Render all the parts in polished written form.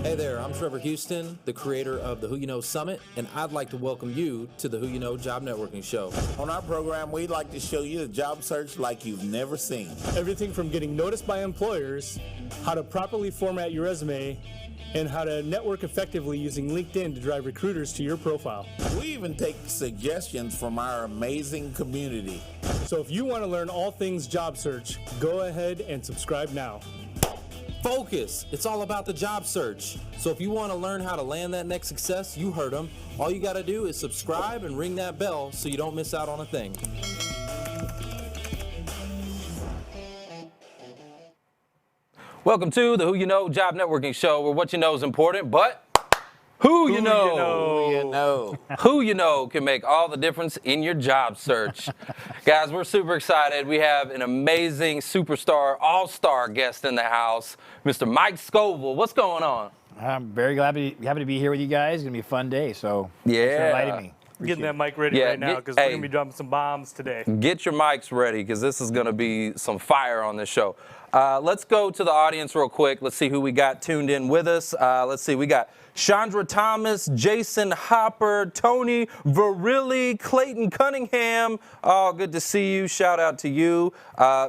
Hey there, I'm Trevor Houston, the creator of the Who You Know Summit, and I'd like to welcome you to the Who You Know Job Networking Show. On our program, we'd like to show you the job search like you've never seen. Everything from getting noticed by employers, how to properly format your resume, and how to network effectively using LinkedIn to drive recruiters to your profile. We even take suggestions from our amazing community. So if you want to learn all things job search, go ahead and subscribe now. Focus! It's all about the job search. So if you want to learn how to land that next success, you heard them. All you got to do is subscribe and ring that bell so you don't miss out on a thing. Welcome to the Who You Know Job Networking Show, where what you know is important, but who you know who you know can make all the difference in your job search. Guys, we're super excited. We have an amazing superstar, all-star guest in the house, Mr. Mike Scovel. What's going on? I'm very happy to be here with you guys. It's going to be a fun day, so thanks for inviting me. Getting that mic ready right now because we're going to be dropping some bombs today. Get your mics ready because this is going to be some fire on this show. Let's go to the audience real quick. Let's see who we got tuned in with us. Let's see. We got Chandra Thomas, Jason Hopper, Tony Verrilli, Clayton Cunningham. Oh, good to see you. Shout out to you.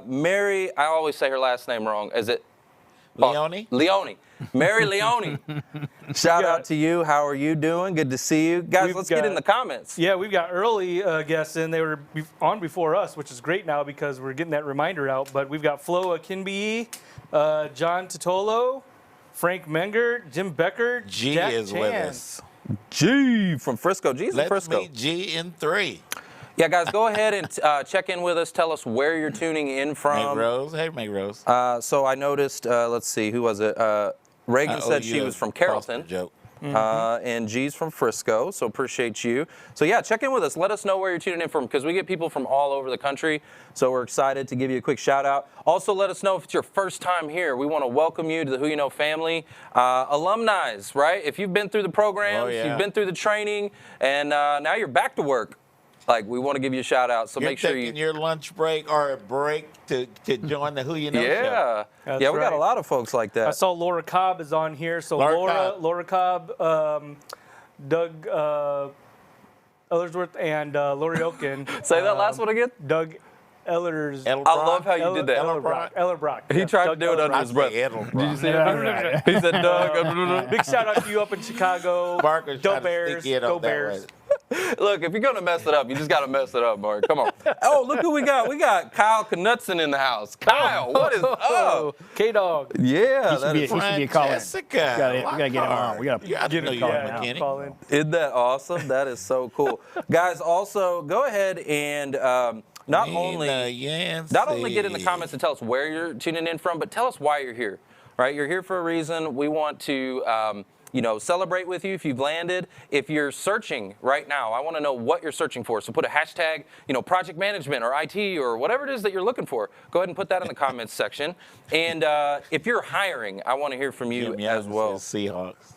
Mary, I always say her last name wrong. Is it? Leone? Leone. Mary Leone. Shout out to you. How are you doing? Good to see you. Guys, let's get in the comments. Yeah, we've got early guests in. They were on before us, which is great now because we're getting that reminder out. But we've got Flo Akinbi, John Totolo, Frank Menger, Jim Becker, G Jack is Chan. with us. G from Frisco. G's from Frisco. Let's meet G in 3. Yeah, guys, go ahead and check in with us. Tell us where you're tuning in from. Meg Rose. Hey, Meg Rose. So I noticed, let's see, who was it? Reagan said she was from Carrollton. Joke. And G's from Frisco, so appreciate you. So yeah, check in with us. Let us know where you're tuning in from because we get people from all over the country. So we're excited to give you a quick shout out. Also, let us know if it's your first time here. We want to welcome you to the Who You Know family. Alumni, right? If you've been through the programs, you've been through the training, and now you're back to work. Like, we want to give you a shout out, so make sure You're taking your lunch break or a break to join the Who You Know show. Yeah, we got a lot of folks like that. I saw Laura Cobb is on here. So Laura Cobb, Doug Ellersworth, and Lori Oaken. Say that last one again. Doug Ellers. I love how you did that. Ellerbrock. He tried to do it under his breath. Did you see that? He said, Doug. Big shout out to you up in Chicago. Go Bears. Go Bears. Look, if you're going to mess it up, you just got to mess it up, Mark. Come on. Oh, look who we got. We got Kyle Knutson in the house. Kyle, what is up? K-Dog. Yeah. He should be a caller. Jessica. We got to get him on. We got to get him Call in. Isn't that awesome? That is so cool. Guys, also, go ahead and not only get in the comments and tell us where you're tuning in from, but tell us why you're here, right? You're here for a reason. We want to celebrate with you if you've landed. If you're searching right now, I want to know what you're searching for. So put a hashtag, project management or IT or whatever it is that you're looking for. Go ahead and put that in the comments section. And if you're hiring, I want to hear from you as well. Seahawks.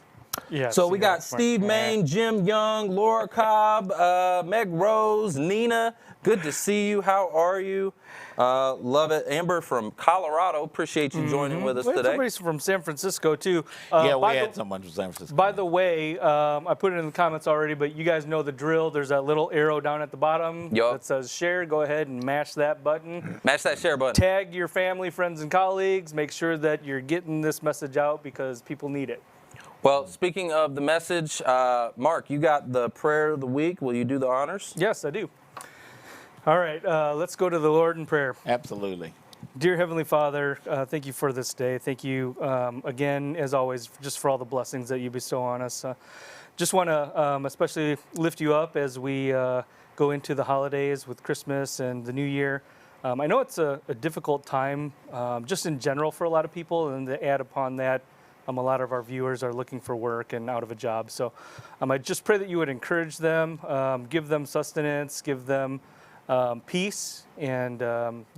Yeah, so we got Steve Main, Jim Young, Laura Cobb, Meg Rose, Nina. Good to see you. How are you? Love it. Amber from Colorado. Appreciate you joining with us today. Somebody's from San Francisco, too. We had someone from San Francisco. By the way, I put it in the comments already, but you guys know the drill. There's that little arrow down at the bottom that says share. Go ahead and mash that button. Mash that share button. Tag your family, friends, and colleagues. Make sure that you're getting this message out because people need it. Well, speaking of the message, Mark, you got the prayer of the week. Will you do the honors? Yes, I do. All right, let's go to the Lord in prayer. Absolutely. Dear Heavenly Father, thank you for this day. Thank you again, as always, just for all the blessings that you bestow on us. Just want to especially lift you up as we go into the holidays with Christmas and the New Year. I know it's a difficult time just in general for a lot of people, and to add upon that, a lot of our viewers are looking for work and out of a job. So I just pray that you would encourage them, give them sustenance, give them peace, and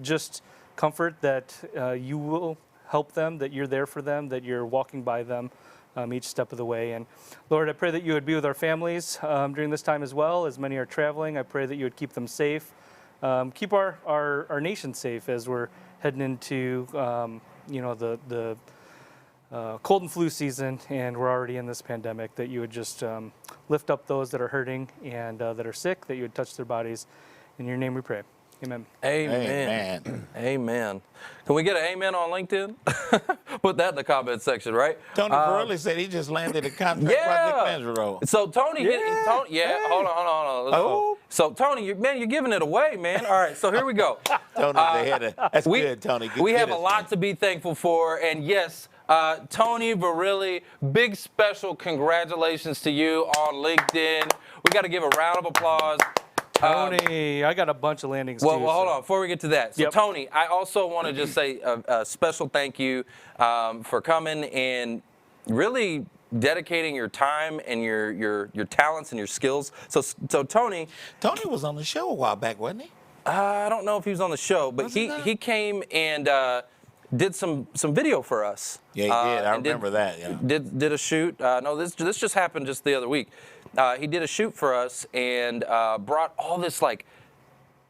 just comfort that you will help them, that you're there for them, that you're walking by them each step of the way. And Lord, I pray that you would be with our families during this time as well, as many are traveling. I pray that you would keep them safe, keep our nation safe as we're heading into the cold and flu season, and we're already in this pandemic, that you would just lift up those that are hurting and that are sick, that you would touch their bodies. In your name we pray. Amen. Amen. Amen. Can we get an amen on LinkedIn? Put that in the comment section, right? Tony Verrilli said he just landed a contract project manager role. So Tony, hold on. Let's go. So Tony, you're giving it away, man. All right, so here we go. Tony's ahead of, that's good, Tony. We have a lot to be thankful for, and yes, Tony Verrilli, big special congratulations to you on LinkedIn. We got to give a round of applause. Tony, I got a bunch of landings too. Well, hold on. Before we get to that, so Tony, I also want to just say a special thank you for coming and really dedicating your time and your talents and your skills. So Tony was on the show a while back, wasn't he? I don't know if he was on the show, but he came and did some video for us. Yeah, he did. I remember that. Yeah. Did a shoot. No, this just happened just the other week. He did a shoot for us and brought all this like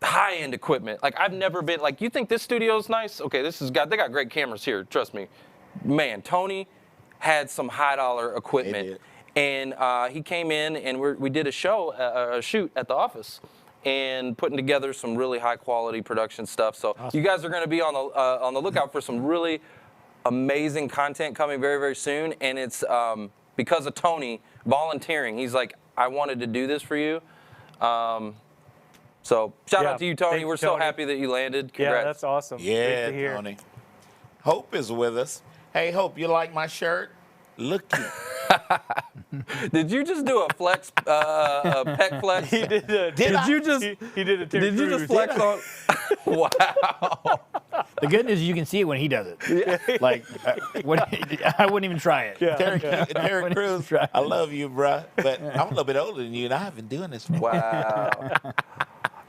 high-end equipment. Like I've never been. Like you think this studio's nice? Okay, they got great cameras here. Trust me, man. Tony had some high-dollar equipment, and he came in and we did a shoot at the office, and putting together some really high-quality production stuff. So you guys are going to be on the lookout for some really amazing content coming very, very soon, and it's because of Tony volunteering. He's like, I wanted to do this for you. So shout out to you, Tony. We're so happy that you landed. Congrats. Yeah, that's awesome. Yeah, Great to hear. Tony. Hope is with us. Hey, Hope, you like my shirt? Looky. Did you just do a flex, a pec flex? He did. He did a Did you just flex on? Wow. The good news is you can see it when he does it. Like, I wouldn't even try it. Yeah. Terry Crews, I love you, bruh, but I'm a little bit older than you, and I've been doing this for Wow.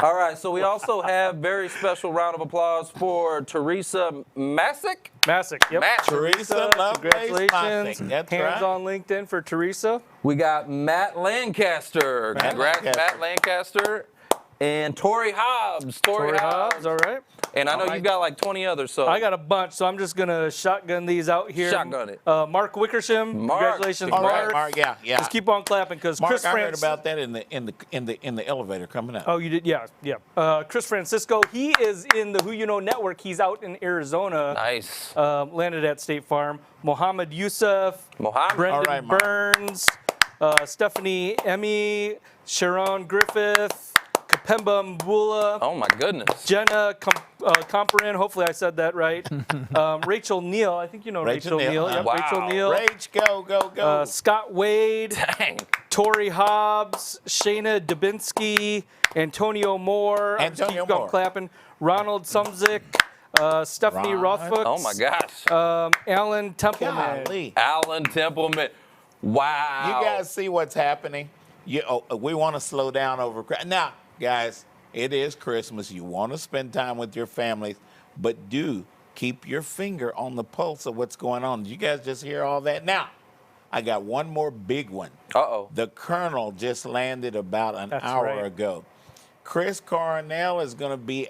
All right, so we also have very special round of applause for Teresa Masick. Yep. Teresa Lovelace congratulations. Masick. That's Hands right. on LinkedIn for Teresa. We got Matt Lancaster. Congrats, Matt Lancaster. And Tori Hobbs. Tori Hobbs, all right. And I know you got like 20 others, so. I got a bunch, so I'm just going to shotgun these out here. Shotgun it. Mark Wickersham. Congratulations, All Mark. right, Mark, yeah. Just keep on clapping, because Mark, Chris I heard about that in the elevator coming up. Oh, you did? Yeah. Chris Francisco, he is in the Who You Know Network. He's out in Arizona. Nice. Landed at State Farm. Mohammed Youssef. Brendan Burns. Stephanie Emmy. Sharon Griffith. Kapemba Mbula. Oh my goodness. Jenna Comparin, hopefully I said that right. Rachel Neal, I think you know Rachel Neal. Yep, Wow. Rachel Neal. Rach, go. Scott Wade. Dang. Tori Hobbs, Shayna Dubinsky, Antonio Moore. Antonio Keep Moore. Clapping. Ronald Sumzik, Stephanie Rothfuss. Oh my gosh. Alan Templeman. Golly. Alan Templeman. Wow. You guys see what's happening? We want to slow down over now. Guys, it is Christmas. You want to spend time with your families, but do keep your finger on the pulse of what's going on. Did you guys just hear all that? Now, I got one more big one. Uh-oh. The Colonel just landed about an hour ago. Chris Coronel is going to be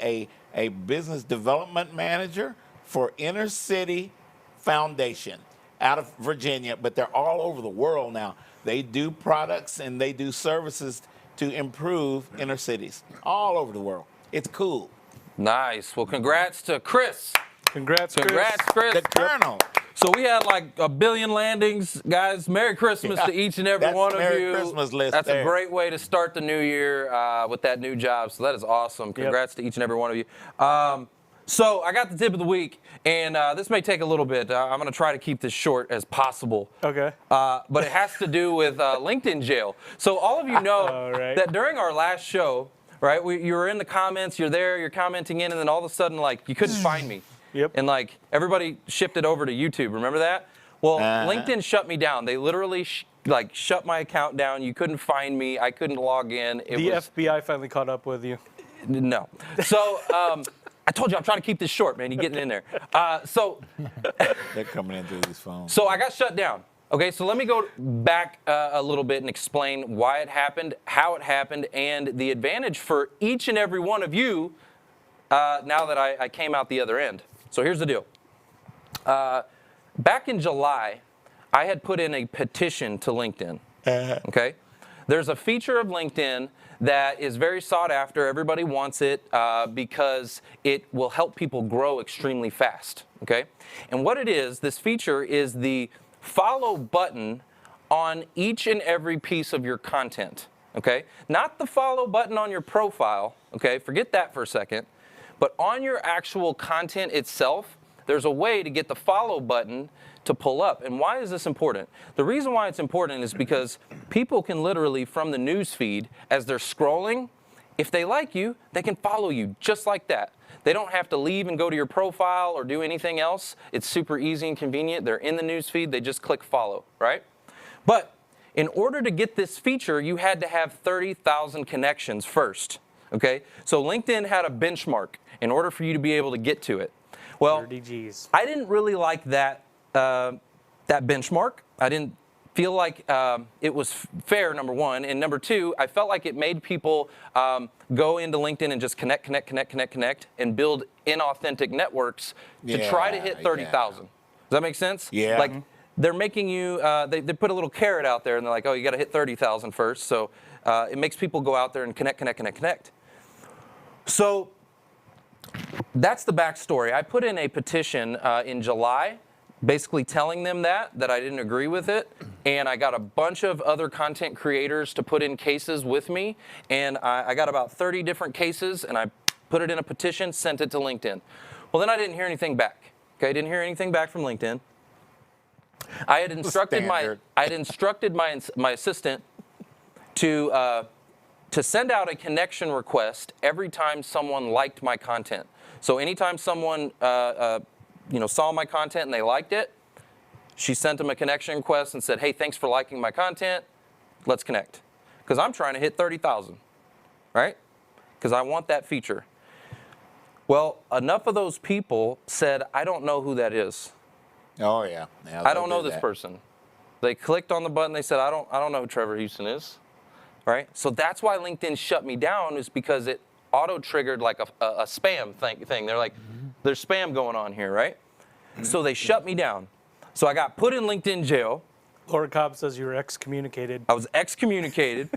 a business development manager for Inner City Foundation out of Virginia, but they're all over the world now. They do products and they do services to improve inner cities all over the world. It's cool. Nice. Well, congrats to Chris. Congrats, Chris. The Colonel. So we had like 1 billion landings, guys. Merry Christmas to each and every one of you. Merry Christmas list. That's there. a great way to start the new year with that new job. So that is awesome. Congrats to each and every one of you. So I got the tip of the week, and this may take a little bit. I'm going to try to keep this short as possible. Okay. But it has to do with LinkedIn jail. So all of you know that during our last show, right, you were in the comments, you're there, you're commenting in, and then all of a sudden, like, you couldn't find me. Yep. And, like, everybody shifted over to YouTube. Remember that? Well, LinkedIn shut me down. They literally, shut my account down. You couldn't find me. I couldn't log in. The FBI finally caught up with you. No. So, I told you I'm trying to keep this short, man. You're getting in there. They're coming in through these phones. So I got shut down. Okay, so let me go back a little bit and explain why it happened, how it happened, and the advantage for each and every one of you now that I came out the other end. So here's the deal. back in July, I had put in a petition to LinkedIn. Okay? There's a feature of LinkedIn that is very sought after. Everybody wants it because it will help people grow extremely fast. Okay? And what it is, this feature is the follow button on each and every piece of your content. Okay? Not the follow button on your profile. Okay? Forget that for a second. But on your actual content itself, there's a way to get the follow button to pull up. And why is this important? The reason why it's important is because people can literally, from the news feed, as they're scrolling, if they like you, they can follow you just like that. They don't have to leave and go to your profile or do anything else. It's super easy and convenient. They're in the news feed. They just click follow, right? But in order to get this feature, you had to have 30,000 connections first, okay? So LinkedIn had a benchmark in order for you to be able to get to it. Well, I didn't really like that benchmark. I didn't feel like it was fair, number one. And number two, I felt like it made people go into LinkedIn and just connect, and build inauthentic networks to try to hit 30,000. Does that make sense? Yeah. Like, they're making you, they put a little carrot out there, and they're like, oh, you got to hit 30,000 first. So it makes people go out there and connect. So that's the backstory. I put in a petition in July, basically telling them that I didn't agree with it, and I got a bunch of other content creators to put in cases with me, and I got about 30 different cases, and I put it in a petition, sent it to LinkedIn. Well, then I didn't hear anything back. Okay, I didn't hear anything back from LinkedIn. I had instructed my assistant to send out a connection request every time someone liked my content. So anytime someone saw my content and they liked it, she sent them a connection request and said, hey, thanks for liking my content. Let's connect. Because I'm trying to hit 30,000, right? Because I want that feature. Well, enough of those people said, I don't know who that is. Oh, yeah. I don't know this person. They clicked on the button. They said, I don't know who Trevor Houston is. Right? So that's why LinkedIn shut me down, is because it auto-triggered like a spam thing. They're like, there's spam going on here, right? So they shut me down. So I got put in LinkedIn jail. Laura Cobb says you were excommunicated. I was excommunicated.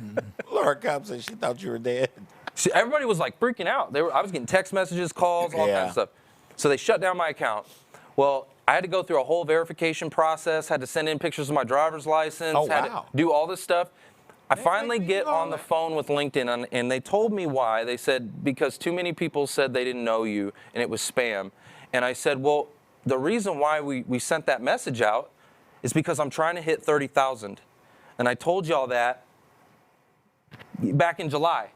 Laura Cobb said she thought you were dead. Everybody was like freaking out. I was getting text messages, calls, all kinds of stuff. So they shut down my account. Well, I had to go through a whole verification process, had to send in pictures of my driver's license, had to do all this stuff. I finally get on the phone with LinkedIn, and they told me why. They said, because too many people said they didn't know you, and it was spam. And I said, well, the reason why we sent that message out is because I'm trying to hit 30,000. And I told y'all that back in July.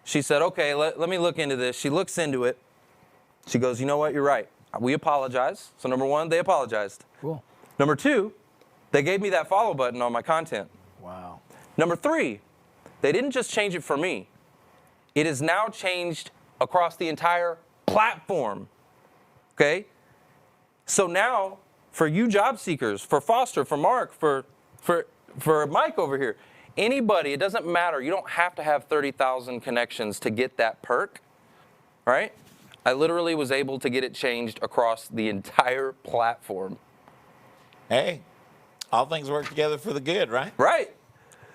She said, okay, let me look into this. She looks into it. She goes, you know what, you're right. We apologize. So number one, they apologized. Cool. Number two, they gave me that follow button on my content. Wow. Number three, they didn't just change it for me. It is now changed across the entire platform. Okay? So now, for you job seekers, for Foster, for Mark, for Mike over here, anybody, it doesn't matter. You don't have to have 30,000 connections to get that perk, right? I literally was able to get it changed across the entire platform. Hey, all things work together for the good, right? Right.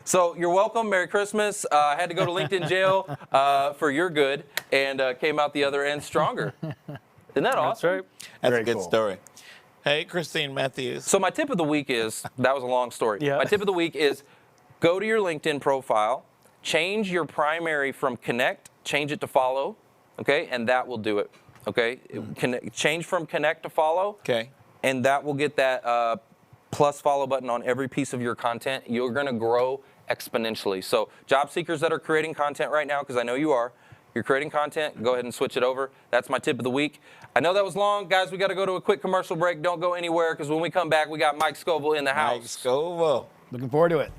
So you're welcome. Merry Christmas. I had to go to LinkedIn jail for your good, and came out the other end stronger. Isn't that awesome? That's right. That's Very a good cool. story. Hey, Christine Matthews. So my tip of the week is, that was a long story. Yeah. My tip of the week is go to your LinkedIn profile, change your primary from connect, change it to follow, okay? And that will do it, okay? Change from connect to follow. Okay. And that will get that plus follow button on every piece of your content. You're going to grow exponentially. So job seekers that are creating content right now, because I know you are, you're creating content, go ahead and switch it over. That's my tip of the week. I know that was long. Guys, we got to go to a quick commercial break. Don't go anywhere, because when we come back, we got Mike Scovel in the house. Mike Scovel. Looking forward to it.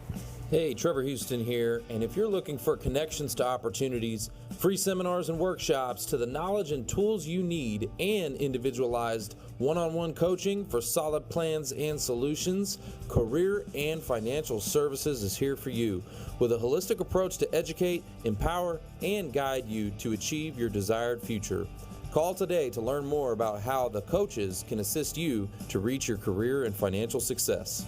Hey, Trevor Houston here, and if you're looking for connections to opportunities, free seminars and workshops to the knowledge and tools you need, and individualized one-on-one coaching for solid plans and solutions, Career and Financial Services is here for you with a holistic approach to educate, empower, and guide you to achieve your desired future. Call today to learn more about how the coaches can assist you to reach your career and financial success.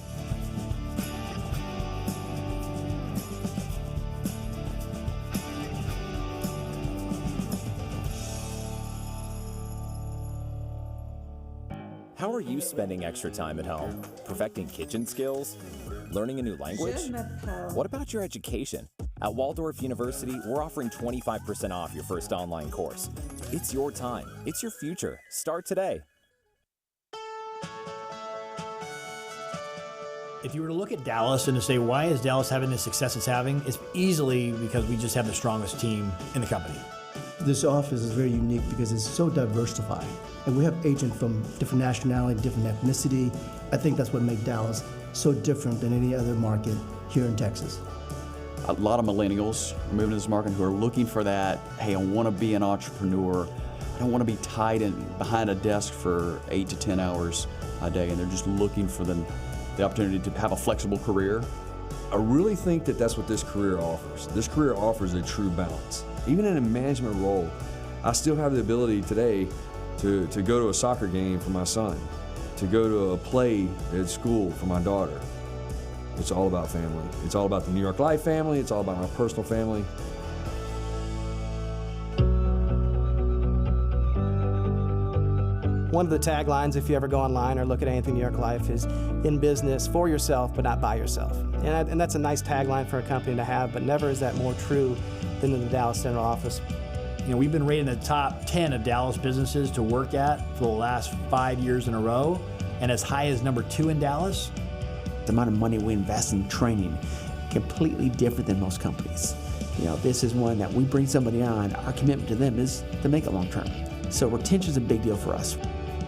How are you spending extra time at home? Perfecting kitchen skills? Learning a new language? What about your education? At Waldorf University, we're offering 25% off your first online course. It's your time. It's your future. Start today. If you were to look at Dallas and to say, why is Dallas having the success it's having? It's easily because we just have the strongest team in the company. This office is very unique because it's so diversified. And we have agents from different nationality, different ethnicity. I think that's what makes Dallas so different than any other market here in Texas. A lot of millennials are moving to this market who are looking for that, hey, I want to be an entrepreneur. I don't want to be tied in behind a desk for 8 to 10 hours a day, and they're just looking for the opportunity to have a flexible career. I really think that that's what this career offers. This career offers a true balance. Even in a management role, I still have the ability today to go to a soccer game for my son, to go to a play at school for my daughter. It's all about family. It's all about the New York Life family. It's all about my personal family. One of the taglines, if you ever go online or look at anything New York Life, is in business for yourself, but not by yourself. And that's a nice tagline for a company to have, but never is that more true than in the Dallas Central office. You know, we've been rated in the top 10 of Dallas businesses to work at for the last 5 years in a row, and as high as number 2 in Dallas. The amount of money we invest in training, completely different than most companies. You know, this is one that we bring somebody on, our commitment to them is to make it long term. So retention is a big deal for us.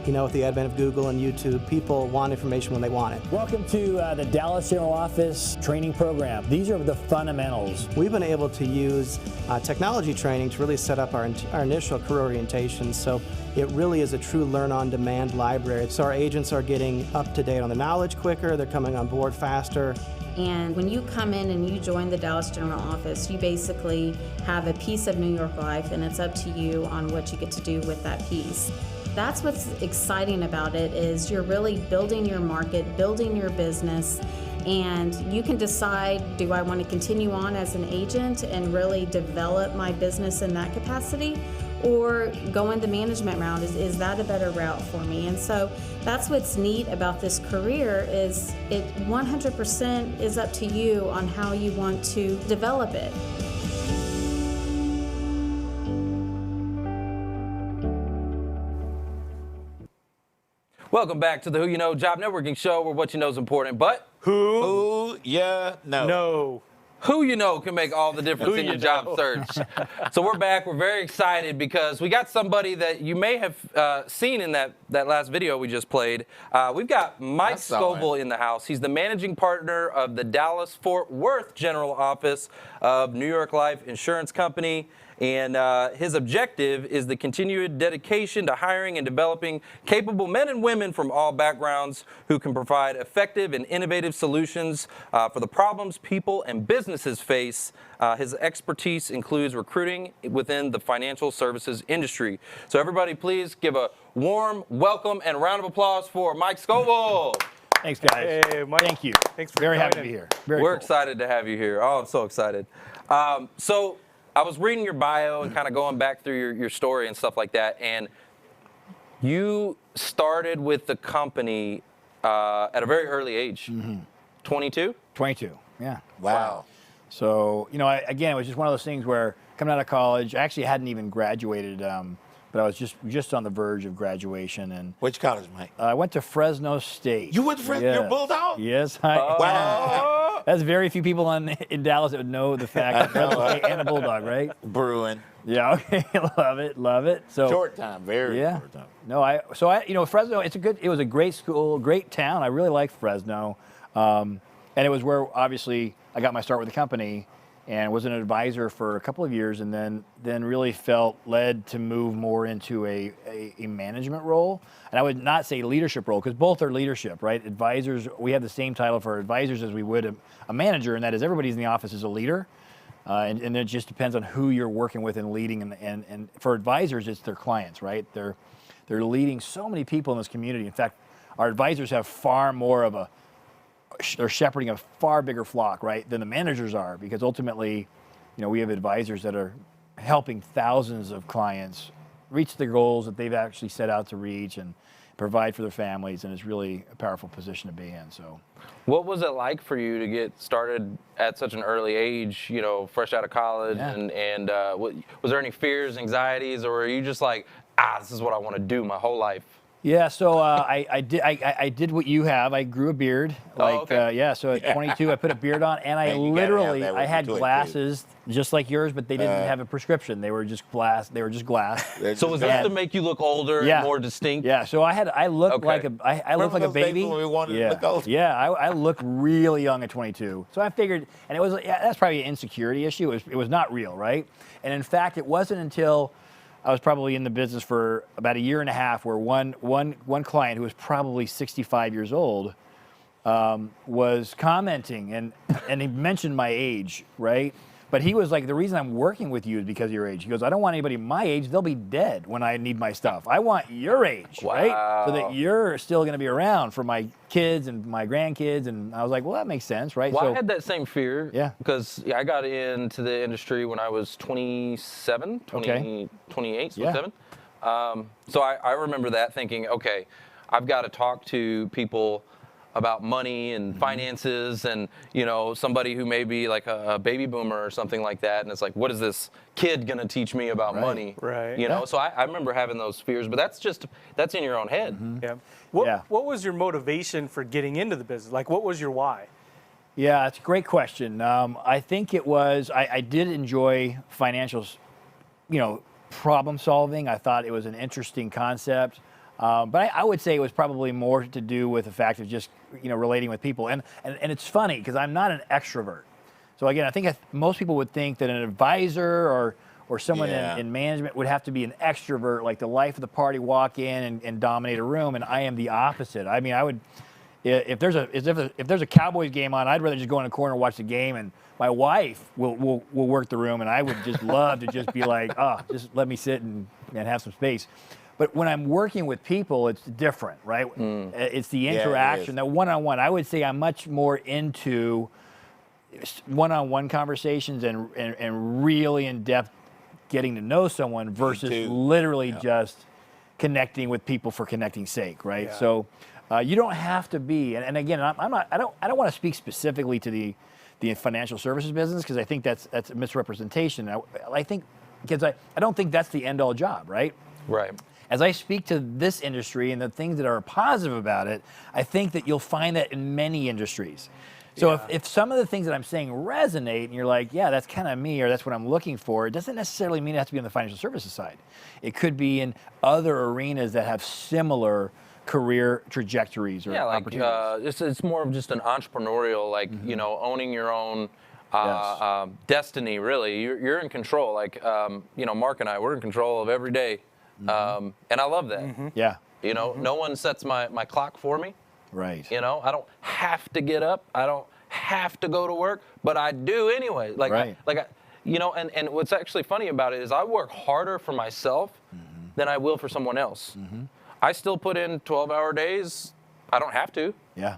You know, with the advent of Google and YouTube, people want information when they want it. Welcome to the Dallas General Office training program. These are the fundamentals. We've been able to use technology training to really set up our initial career orientation. So it really is a true learn-on-demand library. So our agents are getting up to date on the knowledge quicker, they're coming on board faster. And when you come in and you join the Dallas General Office, you basically have a piece of New York Life, and it's up to you on what you get to do with that piece. That's what's exciting about it, is you're really building your market, building your business, and you can decide, do I want to continue on as an agent and really develop my business in that capacity, or go in the management route? Is that a better route for me? And so that's what's neat about this career, is it 100% is up to you on how you want to develop it. Welcome back to the Who You Know Job Networking Show, where what you know is important, but who you know. No. Who you know can make all the difference in your job search. So we're back. We're very excited because we got somebody that you may have seen in that last video we just played. We've got Mike Scovel in the house. He's the managing partner of the Dallas-Fort Worth General Office of New York Life Insurance Company. And his objective is the continued dedication to hiring and developing capable men and women from all backgrounds who can provide effective and innovative solutions for the problems people and businesses face. His expertise includes recruiting within the financial services industry. So everybody, please give a warm welcome and round of applause for Mike Scovel. Thanks, guys. Hey, Mike. Thank you. Thanks for Very coming happy to in. be here. We're excited to have you here. Oh, I'm so excited. So I was reading your bio and kind of going back through your story and stuff like that, and you started with the company at a very early age. 22? 22, yeah. Wow. So, you know, again, it was just one of those things where coming out of college, I actually hadn't even graduated, but I was just on the verge of graduation. And which college, Mike? I went to Fresno State. You went to Fresno? Yes. You're Bulldog? Yes, Wow. That's very few people in Dallas that would know the fact that Fresno State and a Bulldog, right? Bruin. Yeah, okay, love it. So short time, very short time. No, you know, Fresno, it was a great school, great town. I really liked Fresno. And it was where, obviously, I got my start with the company and was an advisor for a couple of years, and then really felt led to move more into a management role. And I would not say leadership role, because both are leadership, right? Advisors, we have the same title for advisors as we would a manager, and that is everybody's in the office is a leader. And it just depends on who you're working with and leading. And for advisors, it's their clients, right? They're leading so many people in this community. In fact, our advisors have far more of they're shepherding a far bigger flock, right, than the managers are, because ultimately, we have advisors that are helping thousands of clients reach the goals that they've actually set out to reach and provide for their families, and it's really a powerful position to be in. So, what was it like for you to get started at such an early age, fresh out of college? Yeah. And was there any fears, anxieties, or were you just like, this is what I want to do my whole life? Yeah, so I did what you have. I grew a beard. Okay. So at 22, I put a beard on, and I had glasses just like yours, but they didn't have a prescription. They were just glass. So was that to make you look older and more distinct? Yeah. So I looked like a baby. When we wanted to look older? Yeah, I looked really young at 22. So I figured, and it was that's probably an insecurity issue. It was not real, right? And in fact, it wasn't until I was probably in the business for about a year and a half where one client who was probably 65 years old was commenting, and he mentioned my age, right? But he was like, the reason I'm working with you is because of your age. He goes, I don't want anybody my age. They'll be dead when I need my stuff. I want your age, right? So that you're still going to be around for my kids and my grandkids. And I was like, well, that makes sense, right? Well, I had that same fear. Yeah. Because I got into the industry when I was 28, 27. So I remember that thinking, okay, I've got to talk to people about money and finances and, somebody who may be like a baby boomer or something like that. And it's like, what is this kid going to teach me about money? Right. So I remember having those fears, but that's in your own head. Yeah. What was your motivation for getting into the business? Like, what was your why? Yeah, it's a great question. I think it was, I did enjoy financials, problem solving. I thought it was an interesting concept. But I would say it was probably more to do with the fact of just, relating with people. And it's funny because I'm not an extrovert. So again, I think most people would think that an advisor or someone in management would have to be an extrovert, like the life of the party, walk in and dominate a room. And I am the opposite. I mean, I would, if there's a Cowboys game on, I'd rather just go in a corner and watch the game. And my wife will work the room, and I would just love to just be like, just let me sit and have some space. But when I'm working with people, it's different, right? It's the interaction, the one-on-one. I would say I'm much more into one-on-one conversations and really in-depth getting to know someone versus literally just connecting with people for connecting's sake, right? Yeah. So you don't have to be, and again, I don't want to speak specifically to the financial services business because I think that's a misrepresentation. I think because I don't think that's the end-all job, right? Right. As I speak to this industry and the things that are positive about it, I think that you'll find that in many industries. So if some of the things that I'm saying resonate and you're like, yeah, that's kind of me or that's what I'm looking for, it doesn't necessarily mean it has to be on the financial services side. It could be in other arenas that have similar career trajectories or opportunities. It's more of just an entrepreneurial, owning your own destiny, really. You're in control. Mark and I, we're in control of every day. And I love that. Yeah. No one sets my clock for me. Right. I don't have to get up. I don't have to go to work, but I do anyway. And what's actually funny about it is I work harder for myself than I will for someone else. I still put in 12-hour days. I don't have to. Yeah.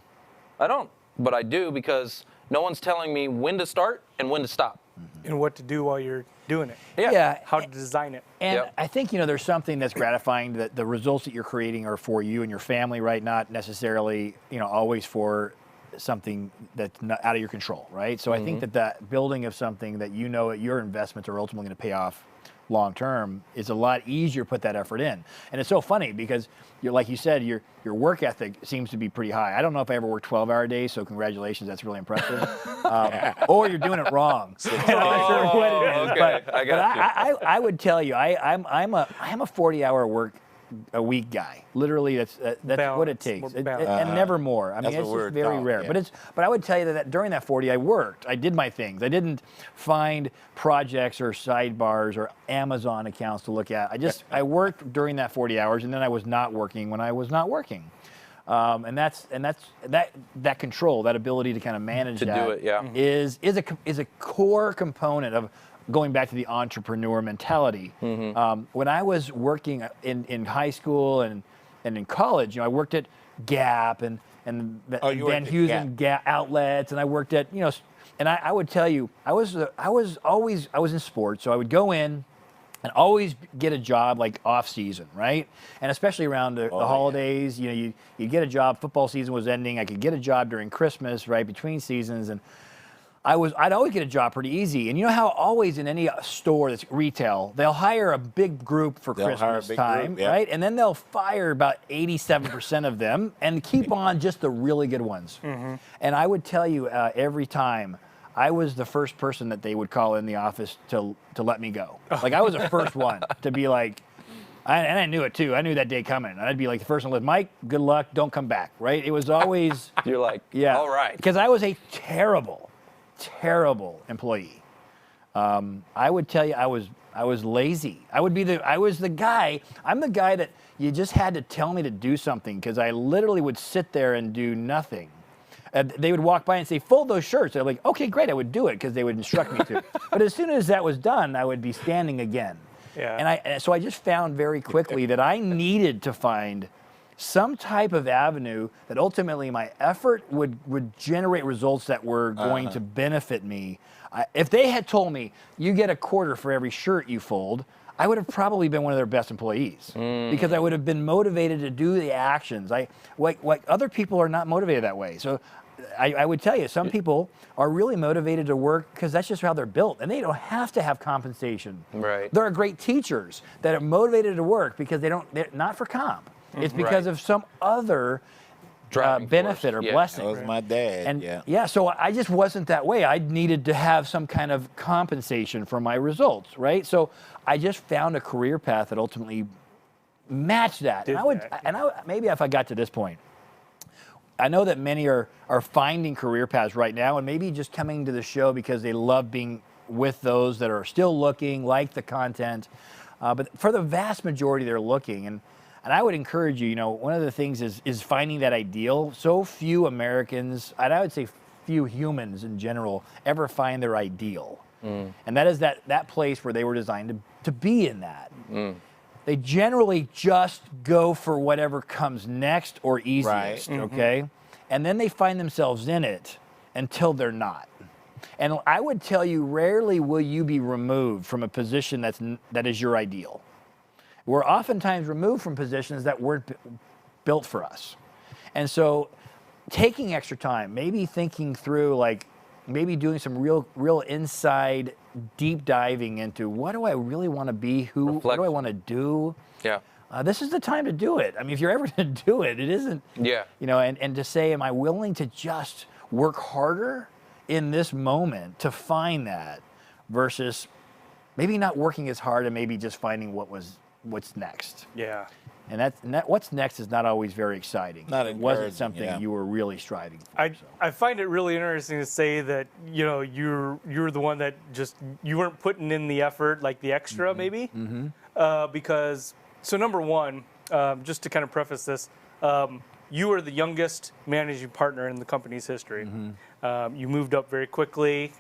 I don't, but I do because no one's telling me when to start and when to stop. And what to do while you're doing it. Yeah. How to design it. And I think, there's something that's gratifying that the results that you're creating are for you and your family, right? Not necessarily, always for something that's not out of your control, right? So I think that building of something that your investments are ultimately going to pay off long term is a lot easier to put that effort in. And it's so funny because like you said, your work ethic seems to be pretty high. I don't know if I ever worked 12-hour days, so congratulations, that's really impressive. Or you're doing it wrong. I'm not sure what it is. Okay. But I would tell you, I'm a 40-hour a week guy. Literally, that's what it takes, and never more. I mean, it's just very rare. Yeah. But I would tell you that during that 40, I worked. I did my things. I didn't find projects or sidebars or Amazon accounts to look at. I worked during that 40 hours, and then I was not working when I was not working. And that control, that ability to kind of manage To that do it, yeah. is a core component of going back to the entrepreneur mentality. When I was working in high school and in college, I worked at Gap and Van Heusen Gap outlets, and I worked at and I would tell you, I was in sports, so I would go in and always get a job like off season, right? And especially around the holidays, you get a job. Football season was ending. I could get a job during Christmas, right, between seasons, and I'd always get a job pretty easy. And you know how always in any store that's retail, they'll hire a big group for Christmas time, right? And then they'll fire about 87% of them and keep on just the really good ones. And I would tell you every time, I was the first person that they would call in the office to let me go. Like, I was the first one to be like, and I knew it too. I knew that day coming. I'd be like the first one with Mike, good luck, don't come back, right? It was always. You're like, yeah, all right. Because I was a terrible employee. I would tell you I was lazy. I'm the guy that you just had to tell me to do something, because I literally would sit there and do nothing. They would walk by and say, fold those shirts. They're like, okay, great, I would do it because they would instruct me to. But as soon as that was done, I would be standing again. Yeah. And so I just found very quickly that I needed to find some type of avenue that ultimately my effort would generate results that were going to benefit me. If they had told me, you get a quarter for every shirt you fold, I would have probably been one of their best employees, because I would have been motivated to do the actions. Like other people are not motivated that way. So I would tell you, some people are really motivated to work because that's just how they're built, and they don't have to have compensation. Right. There are great teachers that are motivated to work because they're not for comp. It's because of some other benefit or blessing. That was my dad. And so I just wasn't that way. I needed to have some kind of compensation for my results, right? So I just found a career path that ultimately matched that. Maybe if I got to this point, I know that many are finding career paths right now, and maybe just coming to the show because they love being with those that are still looking, like the content. But for the vast majority, they're looking. And I would encourage you, one of the things is finding that ideal. So few Americans, and I would say few humans in general, ever find their ideal. And that is that place where they were designed to be in that. They generally just go for whatever comes next or easiest, okay? And then they find themselves in it until they're not. And I would tell you, rarely will you be removed from a position that is your ideal. We're oftentimes removed from positions that weren't built for us. And so taking extra time, maybe thinking through, like maybe doing some real inside deep diving into what do I really want to be, what do I want to do? Yeah. This is the time to do it. I mean, if you're ever going to do it, it isn't, and to say, am I willing to just work harder in this moment to find that versus maybe not working as hard and maybe just finding what's next. Yeah. And what's next is not always very exciting. It wasn't something you were really striving for. I find it really interesting to say that, you're the one that just, you weren't putting in the effort, like the extra maybe, because, so number one, just to kind of preface this, you were the youngest managing partner in the company's history. You moved up very quickly.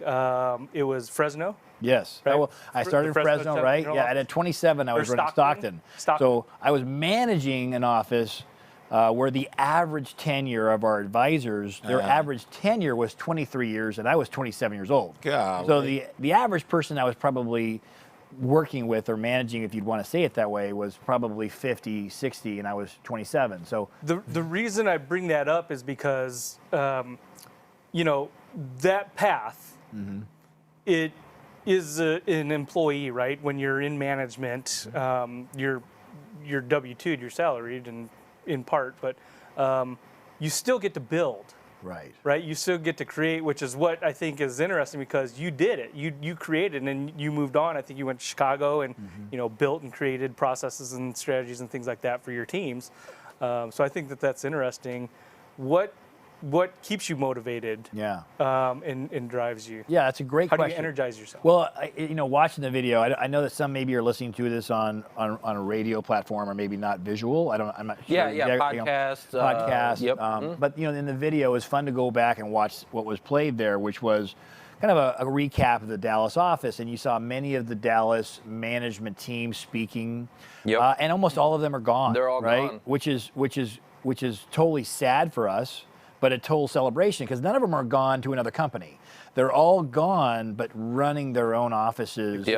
It was Fresno. Yes. Right? I started in Fresno, right? Yeah, and at 27, I was running Stockton. So I was managing an office where the average tenure of our advisors, their average tenure was 23 years, and I was 27 years old. Golly. So the average person I was probably working with or managing, if you'd want to say it that way, was probably 50, 60, and I was 27. So the reason I bring that up is because, that path, it is an employee, right? When you're in management, you're W-2'd, you're salaried in part, but you still get to build. Right. You still get to create, which is what I think is interesting because you did it. You created and then you moved on. I think you went to Chicago and built and created processes and strategies and things like that for your teams. So I think that's interesting. What what keeps you motivated? Yeah. And drives you? Yeah, that's a great question. How do you energize yourself? Well, watching the video, I know that some maybe are listening to this on a radio platform or maybe not visual. I'm not sure. Yeah, podcast. Podcast. Yep. But in the video, it was fun to go back and watch what was played there, which was kind of a recap of the Dallas office, and you saw many of the Dallas management team speaking, and almost all of them are gone. They're all right? gone, which is totally sad for us, but a total celebration because none of them are gone to another company. They're all gone, but running their own offices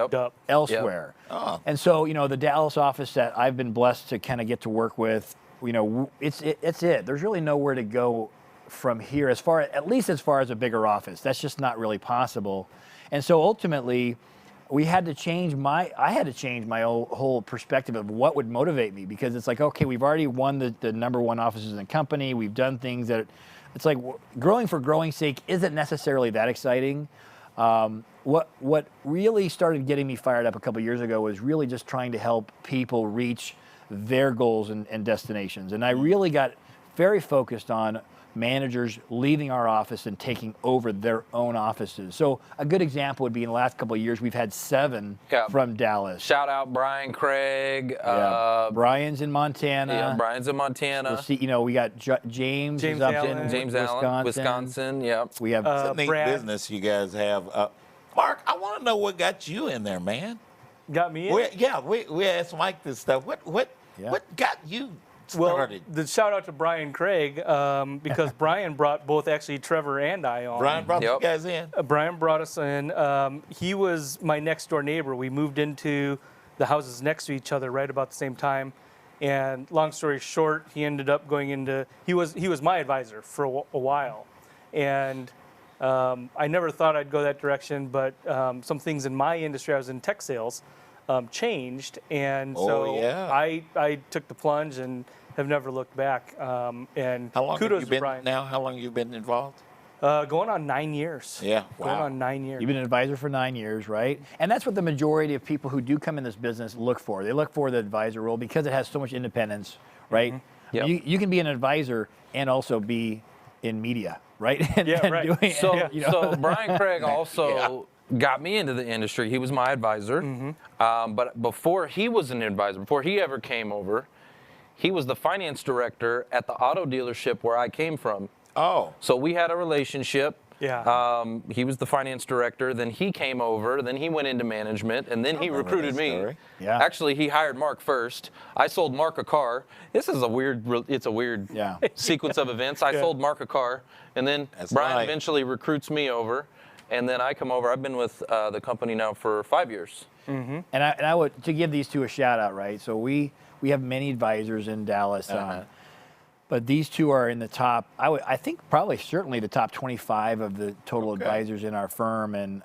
elsewhere. Yep. Oh. And so, the Dallas office that I've been blessed to kind of get to work with, it's it. There's really nowhere to go from here, at least as far as a bigger office. That's just not really possible. And so ultimately, I had to change my whole perspective of what would motivate me, because it's like, okay, we've already won the #1 offices in the company. We've done things that it's like growing for growing's sake isn't necessarily that exciting. What really started getting me fired up a couple years ago was really just trying to help people reach their goals and destinations. And I really got very focused on managers leaving our office and taking over their own offices. So a good example would be in the last couple of years, we've had 7 from Dallas. Shout out Brian Craig. Brian's in Montana. Yeah, Brian's in Montana. We got James is up Allen. in James Allen, Wisconsin. Yep. We have It's a neat Brad. business you guys have. Mark, I want to know what got you in there, man. Got me in? We asked Mike this stuff. What got you started? Well, the shout out to Brian Craig, because Brian brought both actually Trevor and I on. Brian brought you guys in? Brian brought us in. He was my next door neighbor. We moved into the houses next to each other right about the same time. And long story short, he ended up going into, he was my advisor for a while. And I never thought I'd go that direction, but some things in my industry, I was in tech sales, changed. And I took the plunge and have never looked back. And how long kudos have you to Brian. been now? How long have you been involved? Going on 9 years. Yeah, wow. Going on 9 years. You've been an advisor for 9 years, right? And that's what the majority of people who do come in this business look for. They look for the advisor role because it has so much independence, right? Yep. You can be an advisor and also be in media, right? Right. So Brian Craig also got me into the industry. He was my advisor. But before he was an advisor, before he ever came over, he was the finance director at the auto dealership where I came from. Oh. So we had a relationship. Yeah. He was the finance director. Then he came over. Then he went into management, and then he recruited me. Yeah. Actually, he hired Mark first. I sold Mark a car. This is a weird. It's a weird sequence of events. I sold Mark a car, and then Brian eventually recruits me over, and then I come over. I've been with the company now for 5 years. And I would to give these two a shout out, right? So we have many advisors in Dallas. But these two are in the top, I think probably certainly the top 25 of the total advisors in our firm. And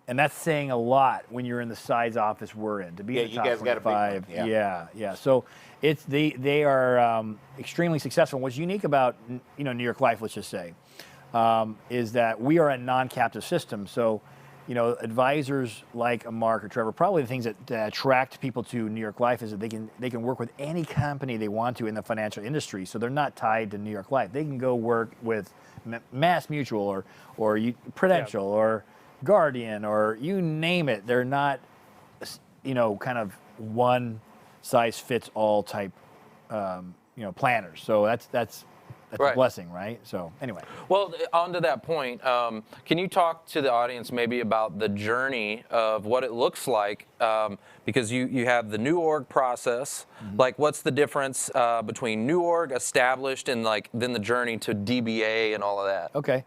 that's saying a lot when you're in the size office we're in. To be in the top 25. Yeah. So they are extremely successful. And what's unique about New York Life, let's just say, is that we are a non-captive system. So advisors like a Mark or Trevor, probably the things that attract people to New York Life is that they can work with any company they want to in the financial industry. So they're not tied to New York Life. They can go work with Mass Mutual or Prudential or Guardian or you name it. They're not, kind of one size fits all type, planners. So that's a blessing, right? So anyway. Well, on to that point, can you talk to the audience maybe about the journey of what it looks like? Because you have the new org process. Like, what's the difference between new org, established, and then the journey to DBA and all of that? Okay.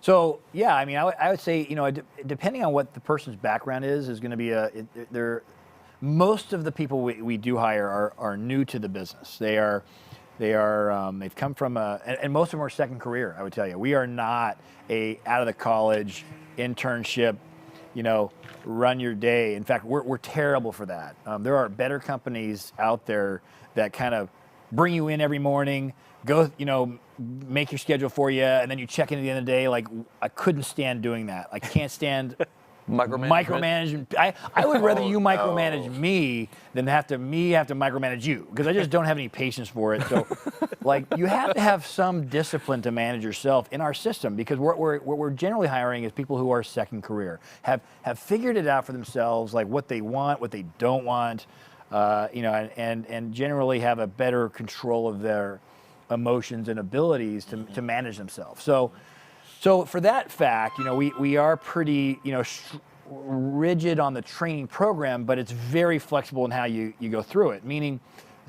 So yeah, I mean, I would say depending on what the person's background is going to be most of the people we do hire are new to the business. They've come from and most of them are second career, I would tell you. We are not a out of the college internship, run your day. In fact, we're terrible for that. There are better companies out there that kind of bring you in every morning, go, make your schedule for you, and then you check in at the end of the day. Like, I couldn't stand doing that. I can't stand micromanagement. I would rather you micromanage me than have to micromanage you, because I just don't have any patience for it. So, like, you have to have some discipline to manage yourself in our system, because what we're generally hiring is people who are second career, have figured it out for themselves, like what they want, what they don't want, and generally have a better control of their emotions and abilities to manage themselves. So for that fact, we are pretty, rigid on the training program, but it's very flexible in how you go through it, meaning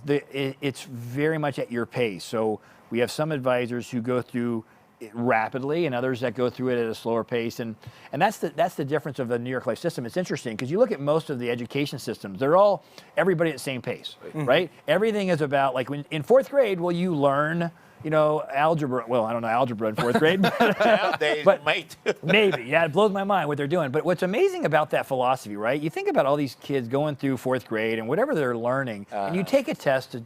it's very much at your pace. So we have some advisors who go through it rapidly and others that go through it at a slower pace. And that's the difference of the New York Life system. It's interesting because you look at most of the education systems, they're all everybody at the same pace, right? Everything is about, like, when in fourth grade, will you learn algebra? Well, I don't know algebra in fourth grade. Nowadays, but mate. maybe, yeah, it blows my mind what they're doing. But what's amazing about that philosophy, right? You think about all these kids going through fourth grade and whatever they're learning, and you take a test to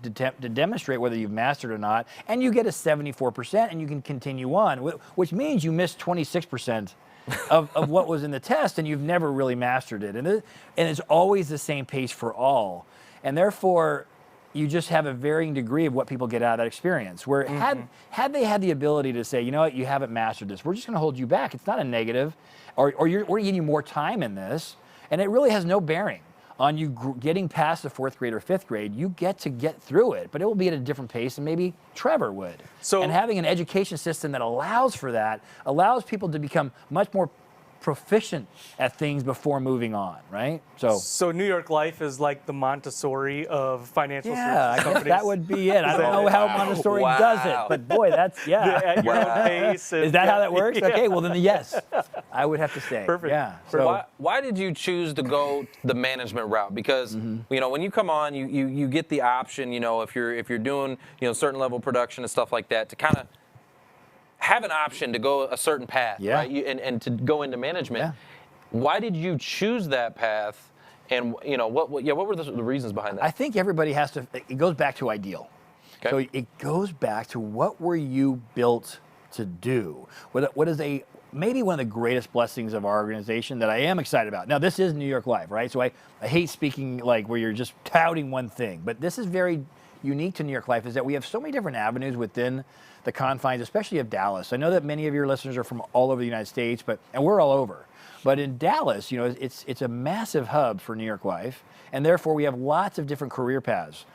demonstrate whether you've mastered or not, and you get a 74%, and you can continue on, which means you missed 26% of what was in the test, and you've never really mastered it. And it's always the same pace for all, and therefore, you just have a varying degree of what people get out of that experience. Where had they had the ability to say, you know what, you haven't mastered this, we're just going to hold you back. It's not a negative, or we're going to give you more time in this, and it really has no bearing on you getting past the fourth grade or fifth grade. You get through it, but it will be at a different pace than maybe Trevor would. And having an education system that allows for that, allows people to become much more proficient at things before moving on, right? So New York Life is like the Montessori of financial services I guess companies. that would be it. I don't know how Montessori does it, but boy, that's at your own pace. Is that how that works? Yeah. Okay, well then yes, I would have to say. Perfect. Yeah. So why did you choose to go the management route? Because when you come on, you get the option. If you're doing certain level production and stuff like that, to kind of have an option to go a certain path, right? And to go into management. Yeah. Why did you choose that path? And what were the reasons behind that? I think everybody has to. It goes back to ideal. Okay. So it goes back to what were you built to do? What is maybe one of the greatest blessings of our organization that I am excited about. Now, this is New York Life, right? So I hate speaking like where you're just touting one thing, but this is very unique to New York Life, is that we have so many different avenues within the confines, especially of Dallas. I know that many of your listeners are from all over the United States, and we're all over. But in Dallas, it's a massive hub for New York Life, and therefore we have lots of different career paths.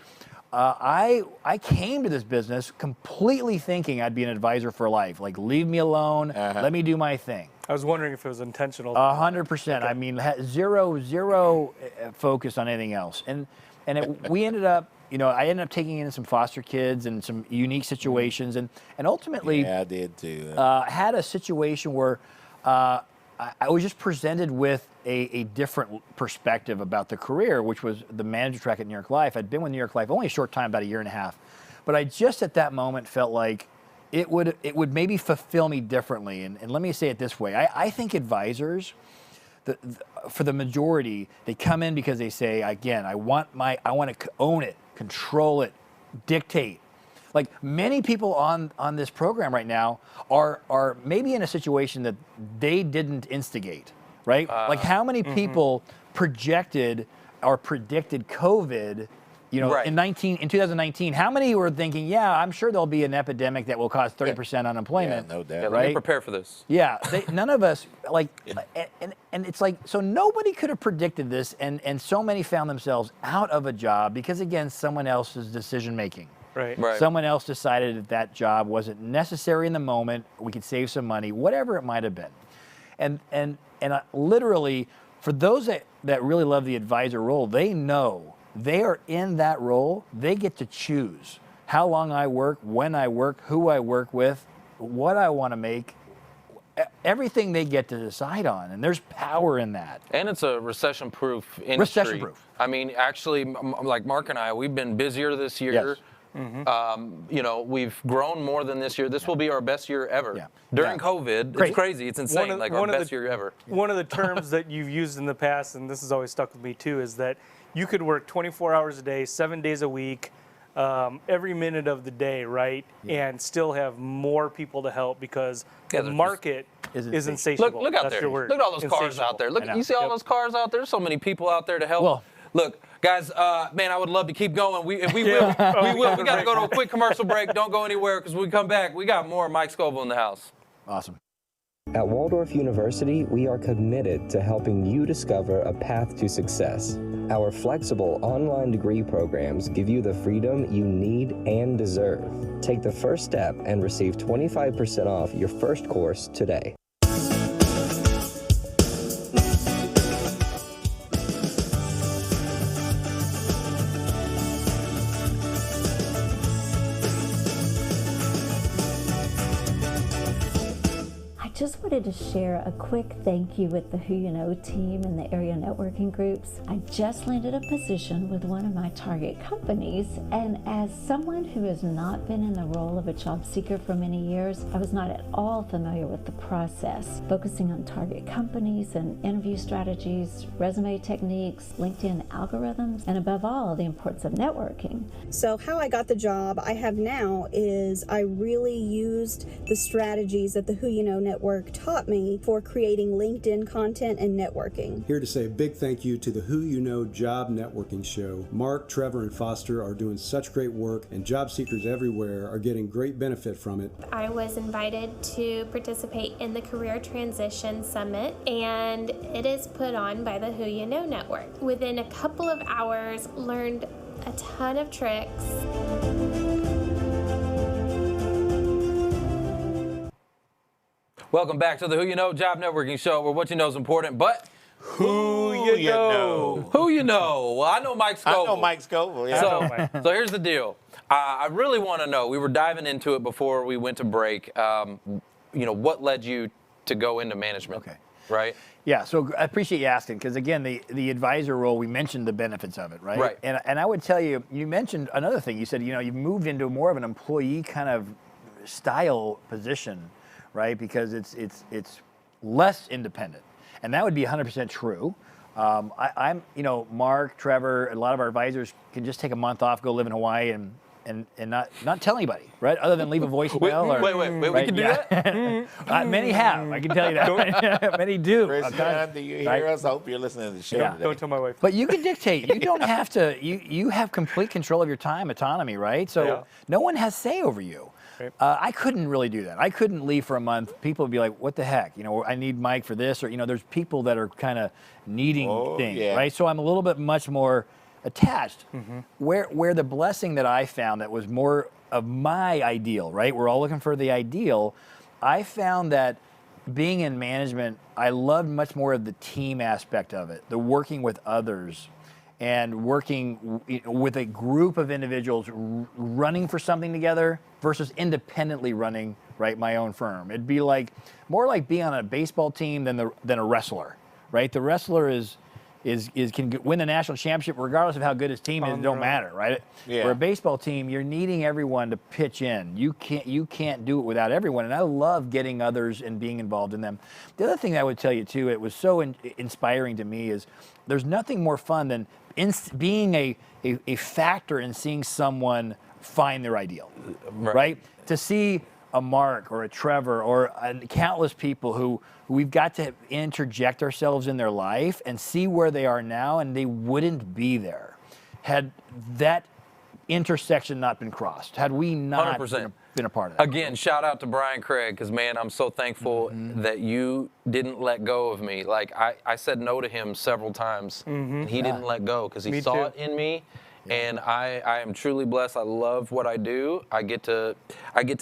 I came to this business completely thinking I'd be an advisor for life. Like, leave me alone, let me do my thing. I was wondering if it was intentional. 100%. Okay. I mean, zero focus on anything else. We ended up, I ended up taking in some foster kids and some unique situations, and ultimately, I did too. Had a situation where I was just presented with a different perspective about the career, which was the manager track at New York Life. I'd been with New York Life only a short time, about a year and a half, but I just at that moment felt like it would maybe fulfill me differently. And let me say it this way: I think advisors, for the majority, they come in because they say, again, I want to own it, control it, dictate. Like, many people on this program right now are maybe in a situation that they didn't instigate, right? Like, how many people projected or predicted COVID, in 2019? How many were thinking, yeah, I'm sure there'll be an epidemic that will cause 30% unemployment? Yeah, no doubt. Yeah, right? Let me prepare for this. Yeah, none of us, and it's like, so nobody could have predicted this, and so many found themselves out of a job because, again, someone else's decision making. Right. Someone else decided that job wasn't necessary in the moment. We could save some money, whatever it might have been. And literally, for those that really love the advisor role, they know they are in that role. They get to choose how long I work, when I work, who I work with, what I want to make. Everything they get to decide on, and there's power in that. And it's a recession-proof industry. Recession-proof. I mean, actually, like Mark and I, we've been busier this year. Yes. We've grown more than this year. This will be our best year ever. Yeah. During COVID, it's crazy. It's insane. Our best year ever. One of the terms that you've used in the past, and this has always stuck with me too, is that you could work 24 hours a day, 7 days a week, every minute of the day, right? And still have more people to help because the market is insatiable. Look out That's there. your word. Look at all those cars out there. Look, you see all those cars out there? There's so many people out there to help. Well, look, guys, man, I would love to keep going. We will. We will. We got to go to a quick commercial break. Don't go anywhere because when we come back, we got more Mike Scovel in the house. Awesome. At Waldorf University, we are committed to helping you discover a path to success. Our flexible online degree programs give you the freedom you need and deserve. Take the first step and receive 25% off your first course today. Just wanted to share a quick thank you with the Who You Know team and the area networking groups. I just landed a position with one of my target companies, and as someone who has not been in the role of a job seeker for many years, I was not at all familiar with the process, focusing on target companies and interview strategies, resume techniques, LinkedIn algorithms, and above all, the importance of networking. So how I got the job I have now is I really used the strategies that the Who You Know network taught me for creating LinkedIn content and networking. Here to say a big thank you to the Who You Know Job Networking Show. Mark, Trevor, and Foster are doing such great work, and job seekers everywhere are getting great benefit from it. I was invited to participate in the Career Transition Summit, and it is put on by the Who You Know Network. Within a couple of hours, learned a ton of tricks. Welcome back to the Who You Know Job Networking Show, where what you know is important, but who you know. Who you know? Well, I know Mike Scovel. I know Mike Scovel, yeah. So here's the deal. I really want to know, we were diving into it before we went to break, what led you to go into management, right? Yeah, so I appreciate you asking, because again, the advisor role, we mentioned the benefits of it, right? Right. And I would tell you, you mentioned another thing. You said, you've moved into more of an employee kind of style position, right? Because it's less independent, and that would be 100% true. I'm, Mark, Trevor, a lot of our advisors can just take a month off, go live in Hawaii, and not tell anybody, right? Other than leave a voicemail. Wait, we can do that? Many have, I can tell you that. Many do. Christian, do you hear us? I hope you're listening to the show today. Don't tell my wife. But you can dictate. You don't have to. You have complete control of your time, autonomy, right? So no one has say over you. I couldn't really do that. I couldn't leave for a month. People would be like, what the heck? I need Mike for this, or, there's people that are kind of needing things, right? So I'm a little bit much more attached. Where the blessing that I found that was more of my ideal, right? We're all looking for the ideal. I found that being in management, I loved much more of the team aspect of it, the working with others, and working with a group of individuals running for something together versus independently running, right, my own firm. It'd be more like being on a baseball team than a wrestler, right? The wrestler can win the national championship regardless of how good his team is. It don't matter, right? Yeah. For a baseball team, you're needing everyone to pitch in. You can't do it without everyone, and I love getting others and being involved in them. The other thing I would tell you too, it was so inspiring to me, is there's nothing more fun than being a factor in seeing someone find their ideal, right? To see a Mark or a Trevor or countless people who we've got to interject ourselves in their life and see where they are now, and they wouldn't be there had that intersection not been crossed, had we not 100%. Been a part of that. Again, shout out to Brian Craig, because, man, I'm so thankful that you didn't let go of me. Like, I said no to him several times, and he didn't let go because he saw it in me. And I am truly blessed. I love what I do. I get to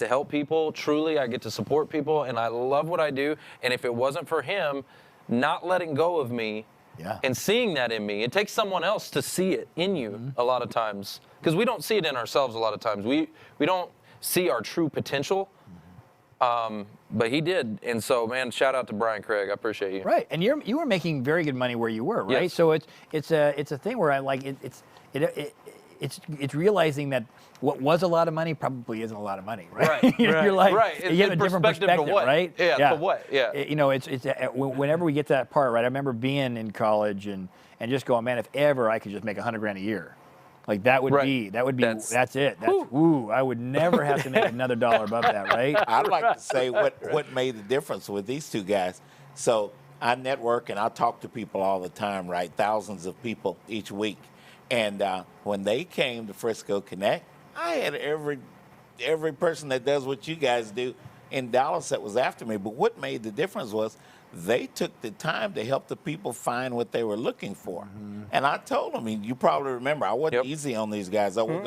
help people. Truly, I get to support people, and I love what I do. And if it wasn't for him not letting go of me and seeing that in me, it takes someone else to see it in you a lot of times, because we don't see it in ourselves a lot of times. We don't see our true potential. But he did, and so, man, shout out to Brian Craig. I appreciate you. Right, and you were making very good money where you were, right? Yes. So it's a thing where I like it's realizing that what was a lot of money probably isn't a lot of money, right? You're like, you have a different perspective, right? Yeah, to what? Yeah. It's whenever we get to that part, right? I remember being in college and just going, man, if ever I could just make $100,000 a year, Like that would be that's it. That's ooh, I would never have to make another dollar above that, right? I'd like to say what made the difference with these two guys. So I network and I talk to people all the time, right? Thousands of people each week. And when they came to Frisco Connect, I had every person that does what you guys do in Dallas that was after me. But what made the difference was they took the time to help the people find what they were looking for. Mm-hmm. And I told them, you probably remember, I wasn't easy on these guys. I wasn't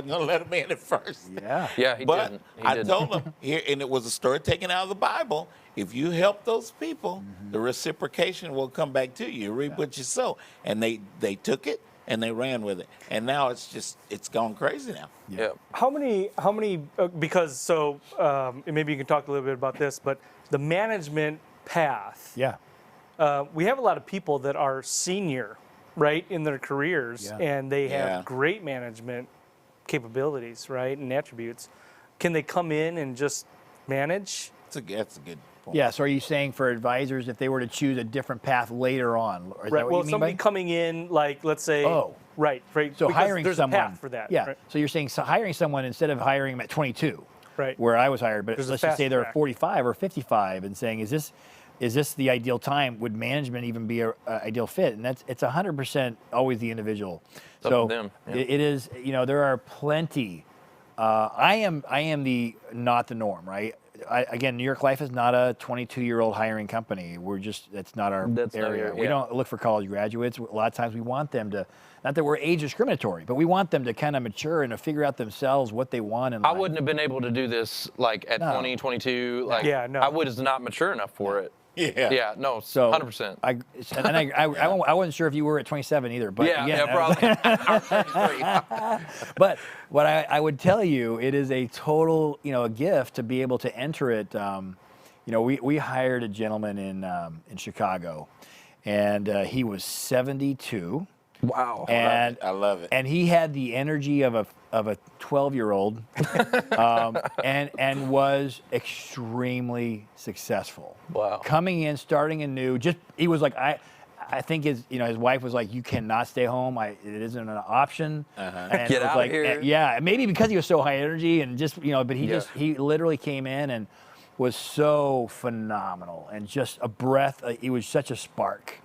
gonna let them in at first. Yeah. But I told them here, and it was a story taken out of the Bible. If you help those people, the reciprocation will come back to you. You reap what you sow. And they took it and they ran with it. And now it's gone crazy now. Yeah. How many, because so maybe you can talk a little bit about this, but the management path. Yeah. We have a lot of people that are senior, right, in their careers, and they have great management capabilities, right, and attributes. Can they come in and just manage? That's a good point. Yeah, so are you saying for advisors, if they were to choose a different path later on? Is that what Well, you mean somebody by? coming in, like, let's say, right. So because hiring there's someone. a path for that. Yeah, right? so you're saying hiring someone instead of hiring them at 22, Right. where I was hired, but There's a let's just say fast they're track. 45 or 55 and saying, is this the ideal time? Would management even be an ideal fit? And it's 100% always the individual. It's up to them, yeah. It is, there are plenty. I am the not the norm, right? Again, New York Life is not a 22-year-old hiring company. That's not our area. We don't look for college graduates. A lot of times we want them to, not that we're age discriminatory, but we want them to kind of mature and to figure out themselves what they want in life. I wouldn't have been able to do this like at 20, 22. Like, I was not mature enough for it. Yeah. Yeah, no, So 100%. I wasn't sure if you were at 27 either. But probably. But what I would tell you, it is a total, a gift to be able to enter it. We hired a gentleman in Chicago, and he was 72. Wow. And I love it. And he had the energy of a 12-year-old, and was extremely successsul. Wow. Coming in, starting anew. He was like, I think his wife was like, you cannot stay home. It isn't an option. And Get out of here. Yeah, maybe because he was so high energy and just, but he literally came in and was so phenomenal and just a breath. He was such a spark.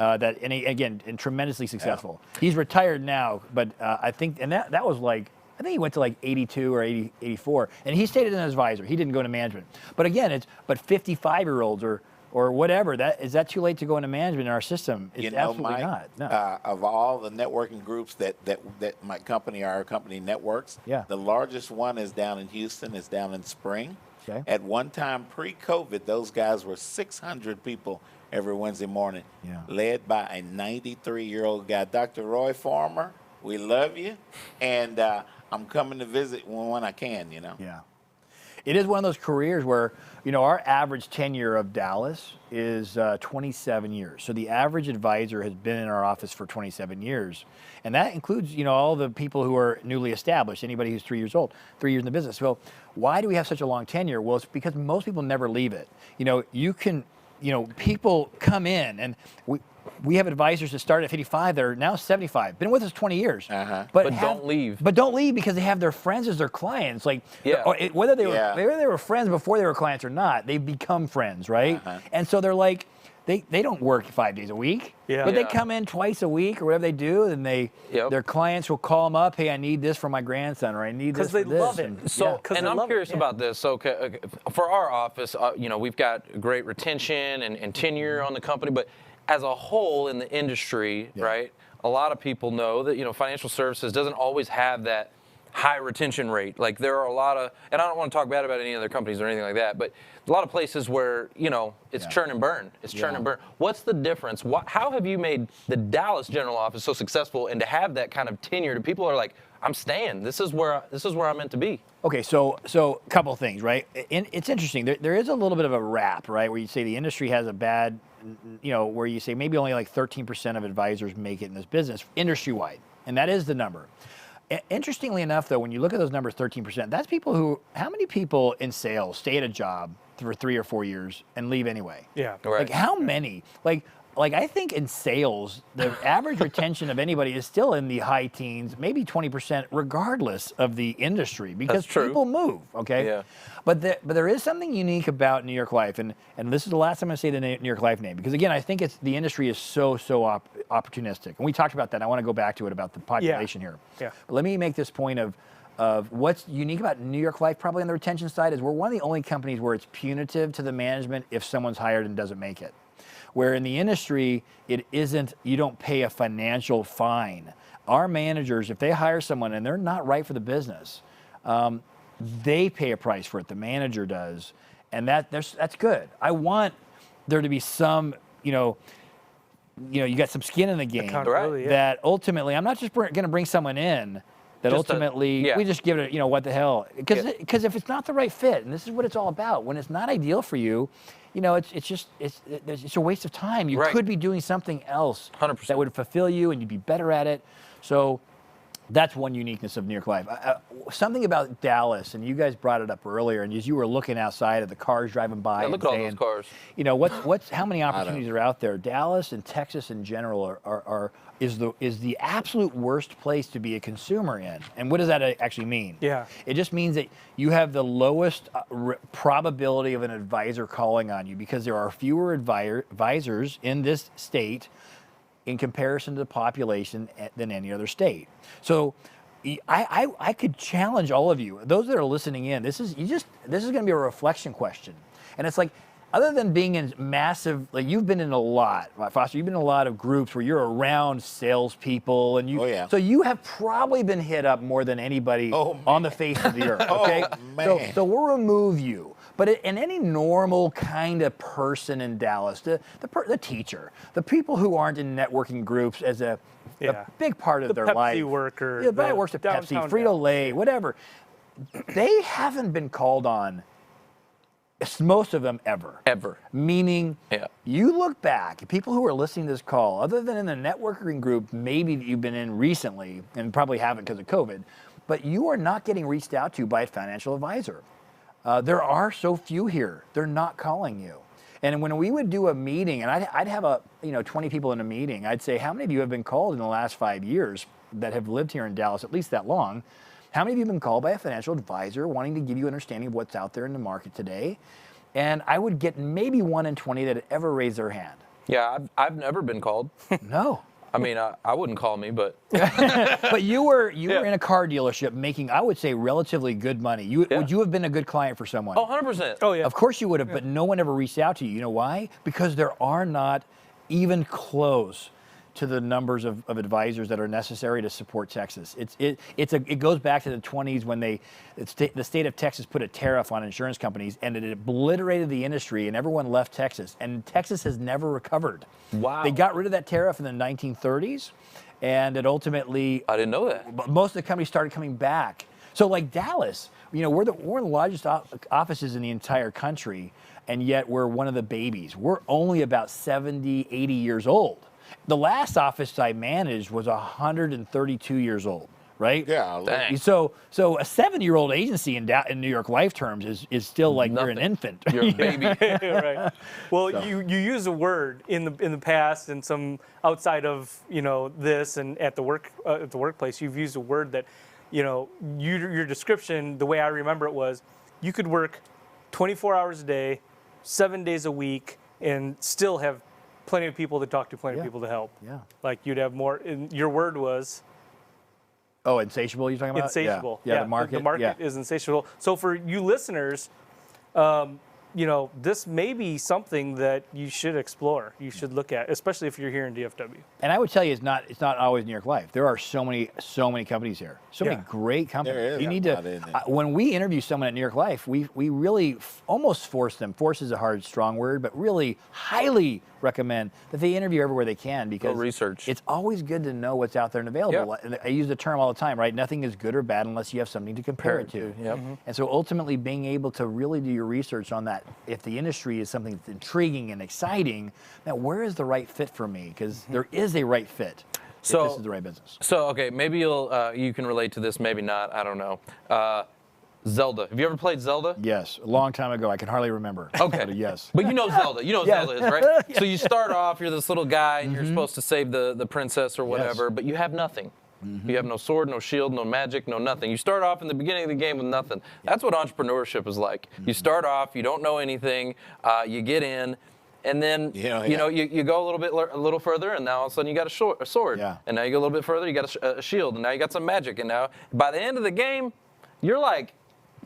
And tremendously successful. Yeah. He's retired now, but I think, and that was like, I think he went to like 82 or 84, and he stayed as an advisor. He didn't go into management. But again, but 55-year-olds or whatever, is that too late to go into management in our system? It's absolutely Mike, not. No. Of all the networking groups that our company networks, the largest one is down in Houston, it's down in Spring. Okay. At one time, pre-COVID, those guys were 600 people every Wednesday morning, led by a 93-year-old guy, Dr. Roy Farmer. We love you, and I'm coming to visit when I can, Yeah. It is one of those careers where, our average tenure of Dallas is 27 years. So the average advisor has been in our office for 27 years. And that includes, all the people who are newly established, anybody who's 3 years old, 3 years in the business. So why do we have such a long tenure? Well, it's because most people never leave it. People come in, and we have advisors that start at 55 that are now 75, been with us 20 years. But don't leave. But don't leave because they have their friends as their clients. Like, whether they were friends before they were clients or not, they become friends, right? And so they're like, they don't work 5 days a week, but they come in twice a week or whatever they do, and their clients will call them up, hey, I need this for my grandson, or I need this for this. Because they love it. So, and I'm curious about this. Okay, for our office, we've got great retention and tenure on the company, but as a whole in the industry, right, a lot of people know that, financial services doesn't always have that high retention rate. Like, there are a lot of, and I don't want to talk bad about any other companies or anything like that, but a lot of places where, it's churn and burn. It's churn and burn. What's the difference? How have you made the Dallas general office so successful, and to have that kind of tenure, to people are like, I'm staying. This is where I'm meant to be. Okay, so a couple of things, right? It's interesting. There is a little bit of a rap, right, where you say the industry has a bad, where you say maybe only like 13% of advisors make it in this business, industry-wide, and that is the number. Interestingly enough, though, when you look at those numbers, 13%, that's how many people in sales stay at a job for 3 or 4 years and leave anyway? Yeah. Right. Like, how many? Like, like I think in sales, the average retention of anybody is still in the high teens, maybe 20%, regardless of the industry, because people move. Okay. Yeah. But there is something unique about New York Life, and this is the last time I say the New York Life name, because again, I think the industry is so opportunistic, and we talked about that. I want to go back to it about the population here. Yeah. But let me make this point of what's unique about New York Life, probably on the retention side, is we're one of the only companies where it's punitive to the management if someone's hired and doesn't make it. Where in the industry, it isn't, you don't pay a financial fine. Our managers, if they hire someone and they're not right for the business, they pay a price for it, the manager does, and that's good. I want there to be some, you got some skin in the game that ultimately, I'm not just going to bring someone in that ultimately we just give it what the hell, because if it's not the right fit, and this is what it's all about, when it's not ideal for you, it's a waste of time. You could be doing something else 100%. that would fulfill you and you'd be better at it. So that's one uniqueness of New York Life. Something about Dallas, and you guys brought it up earlier, and as you were looking outside of the cars driving by, look at all those cars. How many opportunities are out there? Dallas and Texas in general is the absolute worst place to be a consumer in. And what does that actually mean? Yeah. It just means that you have the lowest probability of an advisor calling on you, because there are fewer advisors in this state in comparison to the population than any other state. So I could challenge all of you, those that are listening in, this is going to be a reflection question. And it's like, other than being in massive, like you've been in a lot, Foster, you've been in a lot of groups where you're around salespeople, and so you have probably been hit up more than anybody on the face of the earth. Okay, so we'll remove you. But in any normal kind of person in Dallas, the teacher, the people who aren't in networking groups as a big part of their life, Pepsi worker, the works at Pepsi, Frito-Lay, whatever, they haven't been called on. Most of them ever. Meaning, you look back, people who are listening to this call, other than in the networking group, maybe that you've been in recently, and probably haven't because of COVID, but you are not getting reached out to by a financial advisor. There are so few here. They're not calling you. And when we would do a meeting, and I'd have 20 people in a meeting, I'd say, how many of you have been called in the last 5 years that have lived here in Dallas at least that long? How many of you have been called by a financial advisor wanting to give you understanding of what's out there in the market today? And I would get maybe 1 in 20 that had ever raised their hand. Yeah, I've never been called. No. I mean, I wouldn't call me, but. But you were in a car dealership making, I would say, relatively good money. Would you have been a good client for someone? Oh, 100%. Oh, yeah. Of course you would have, but no one ever reached out to you. You know why? Because there are not even close to the numbers of advisors that are necessary to support Texas. It goes back to the 20s when the state of Texas put a tariff on insurance companies, and it obliterated the industry, and everyone left Texas. And Texas has never recovered. Wow. They got rid of that tariff in the 1930s, and it ultimately... I didn't know that. Most of the companies started coming back. So like Dallas, we're the largest offices in the entire country, and yet we're one of the babies. We're only about 70, 80 years old. The last office I managed was 132 years old, right? Yeah. Dang. So a 7-year-old agency in New York Life terms is still like you're an infant. You're a baby. Right. Well, you use a word in the past, and some outside of this, and at the workplace, you've used a word that your description, the way I remember it was, you could work 24 hours a day, 7 days a week, and still have plenty of people to talk to, plenty of people to help. Yeah. Like you'd have more. And your word was. Oh, insatiable. You're talking about insatiable. Yeah. The market. The market is insatiable. So for you listeners, this may be something that you should explore. You should look at, especially if you're here in DFW. And I would tell you, it's not always New York Life. There are so many companies here. So many great companies. There is. You need to. When we interview someone at New York Life, we really almost force them. Force is a hard, strong word, but really highly recommend that they interview everywhere they can, because research. It's always good to know what's out there and available. And I use the term all the time, right? Nothing is good or bad unless you have something to compare it to. Yep. Mm-hmm. And so ultimately, being able to really do your research on that, if the industry is something that's intriguing and exciting, now where is the right fit for me? Because there is a right fit. If this is the right business. So okay, maybe you can relate to this, maybe not. I don't know. Zelda. Have you ever played Zelda? Yes, a long time ago. I can hardly remember. Okay. But yes. But you know Zelda. You know what Yes. Zelda is, right? So you start off, you're this little guy, and you're Mm-hmm. supposed to save the princess or whatever, but you have nothing. Mm-hmm. You have no sword, no shield, no magic, no nothing. You start off in the beginning of the game with nothing. That's what entrepreneurship is like. You start off, you don't know anything, you get in, and then you know you go a little further, and now all of a sudden you got a sword, and now you go a little bit further, you got a shield, and now you got some magic, and now by the end of the game, you're like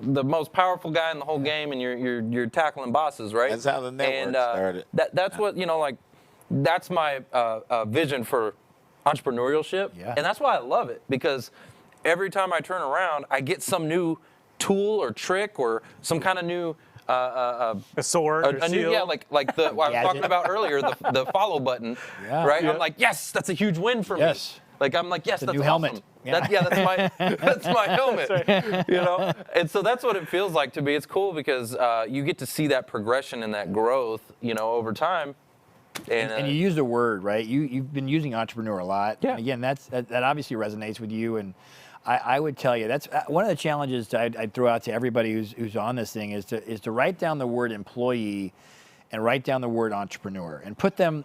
the most powerful guy in the whole game, and you're tackling bosses, right? That's how the network started. That's what that's my vision for entrepreneurship, and that's why I love it, because every time I turn around, I get some new tool or trick or some kind of new a sword, a new, like the what I was talking about earlier, the follow button, right? I'm like, yes, that's a huge win for me. Like I'm like, yes, that's new awesome. helmet. That's my helmet. You know, and so that's what it feels like to me. It's cool because you get to see that progression and that growth, over time. And you used a word, right? You've been using entrepreneur a lot. Yeah. And again, that obviously resonates with you. And I would tell you that's one of the challenges I'd throw out to everybody who's on this thing is to write down the word employee and write down the word entrepreneur and put them,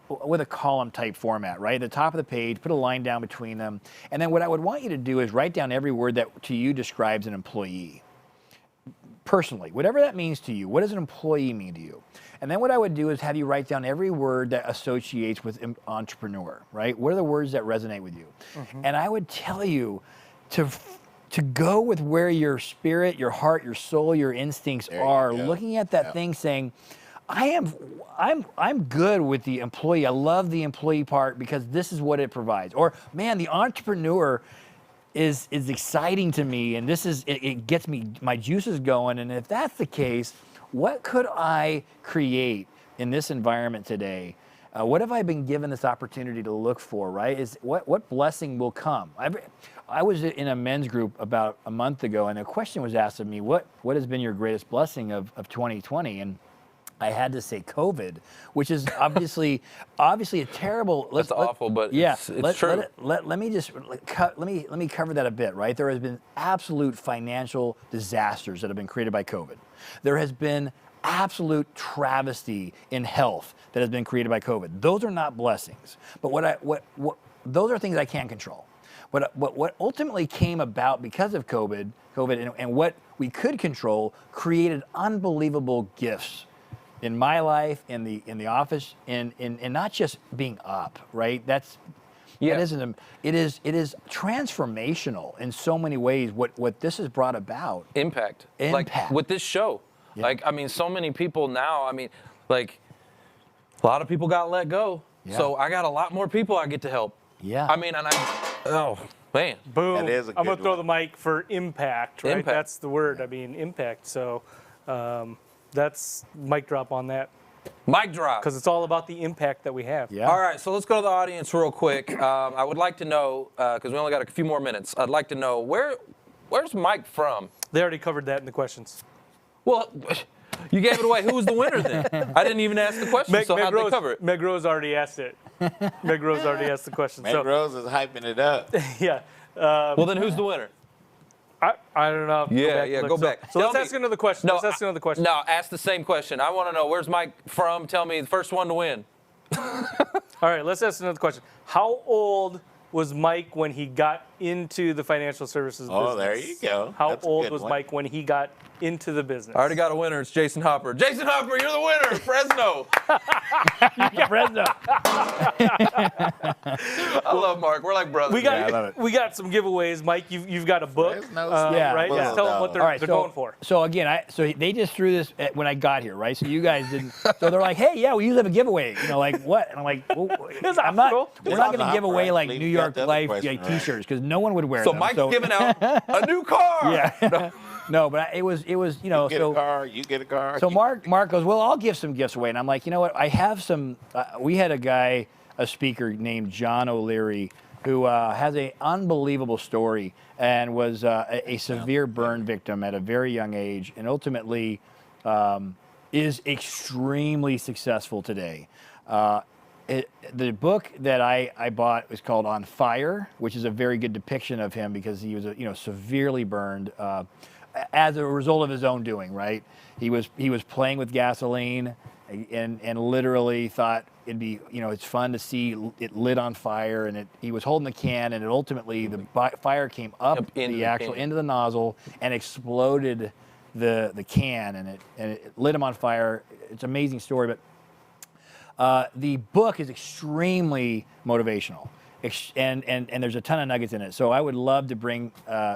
with a column type format, right? At the top of the page, put a line down between them. And then what I would want you to do is write down every word that to you describes an employee. Personally, whatever that means to you, what does an employee mean to you? And then what I would do is have you write down every word that associates with entrepreneur, right? What are the words that resonate with you? Mm-hmm. And I would tell you to go with where your spirit, your heart, your soul, your instincts are, looking at that thing saying, I'm good with the employee. I love the employee part because this is what it provides. Or man, the entrepreneur is exciting to me, and it gets me my juices going. And if that's the case, what could I create in this environment today? What have I been given this opportunity to look for? Right? Is what blessing will come? I was in a men's group about a month ago, and a question was asked of me: What has been your greatest blessing of 2020? And I had to say COVID, which is obviously a terrible. That's awful, but it's true. Let me cover that a bit. Right, there has been absolute financial disasters that have been created by COVID. There has been absolute travesty in health that has been created by COVID. Those are not blessings, but what those are things I can't control. But what ultimately came about because of COVID and what we could control created unbelievable gifts in my life, in the office, in not just being up, right? It is transformational in so many ways. What this has brought about. Impact. Like with this show. Yeah. Like, I mean, so many people now, like a lot of people got let go. Yeah. So I got a lot more people I get to help. Yeah. I mean, oh, man. Boom. I'm going to throw the mic for impact, right? Impact. That's the word. I mean, impact. So that's mic drop on that. Mic drop. Because it's all about the impact that we have. Yeah. All right, so let's go to the audience real quick. I would like to know, because we only got a few more minutes, I'd like to know, where's Mike from? They already covered that in the questions. Well, you gave it away. Who was the winner then? I didn't even ask the question, so how'd they cover it? Meg Rose already asked it. Meg Rose already asked the question. Meg Rose is hyping it up. Yeah. Well, then who's the winner? I don't know. Go back. So let's ask another question. Let's ask another question. No, ask the same question. I want to know, where's Mike from? Tell me the first one to win. All right, let's ask another question. How old was Mike when he got into the financial services business? Oh, there you go. How old was Mike when he got into the business? I already got a winner. It's Jason Hopper. Jason Hopper, you're the winner. Fresno. Fresno. I love Mark. We're like brothers. We got some giveaways, Mike. You've got a book, right? Yeah. Tell them what they're going for. So again, so they just threw this when I got here, right? So you guys didn't. So they're like, hey, yeah, we usually have a giveaway. Like what? And I'm like, well, we're not going to give away like New York Life T-shirts because no one would wear them. So Mike's giving out a new car. Yeah. No, but it was You get a car. You get a car. So Mark goes, well, I'll give some gifts away, and I'm like, you know what? I have some. We had a speaker named John O'Leary, who has an unbelievable story and was a severe burn victim at a very young age, and ultimately is extremely successful today. The book that I bought was called On Fire, which is a very good depiction of him because he was severely burned. as a result of his own doing, right? He was playing with gasoline and literally thought it'd be, it's fun to see it lit on fire, and he was holding the can, and ultimately the fire came up into the nozzle and exploded the can, and it lit him on fire. It's an amazing story, but the book is extremely motivational. And there's a ton of nuggets in it. So I would love to bring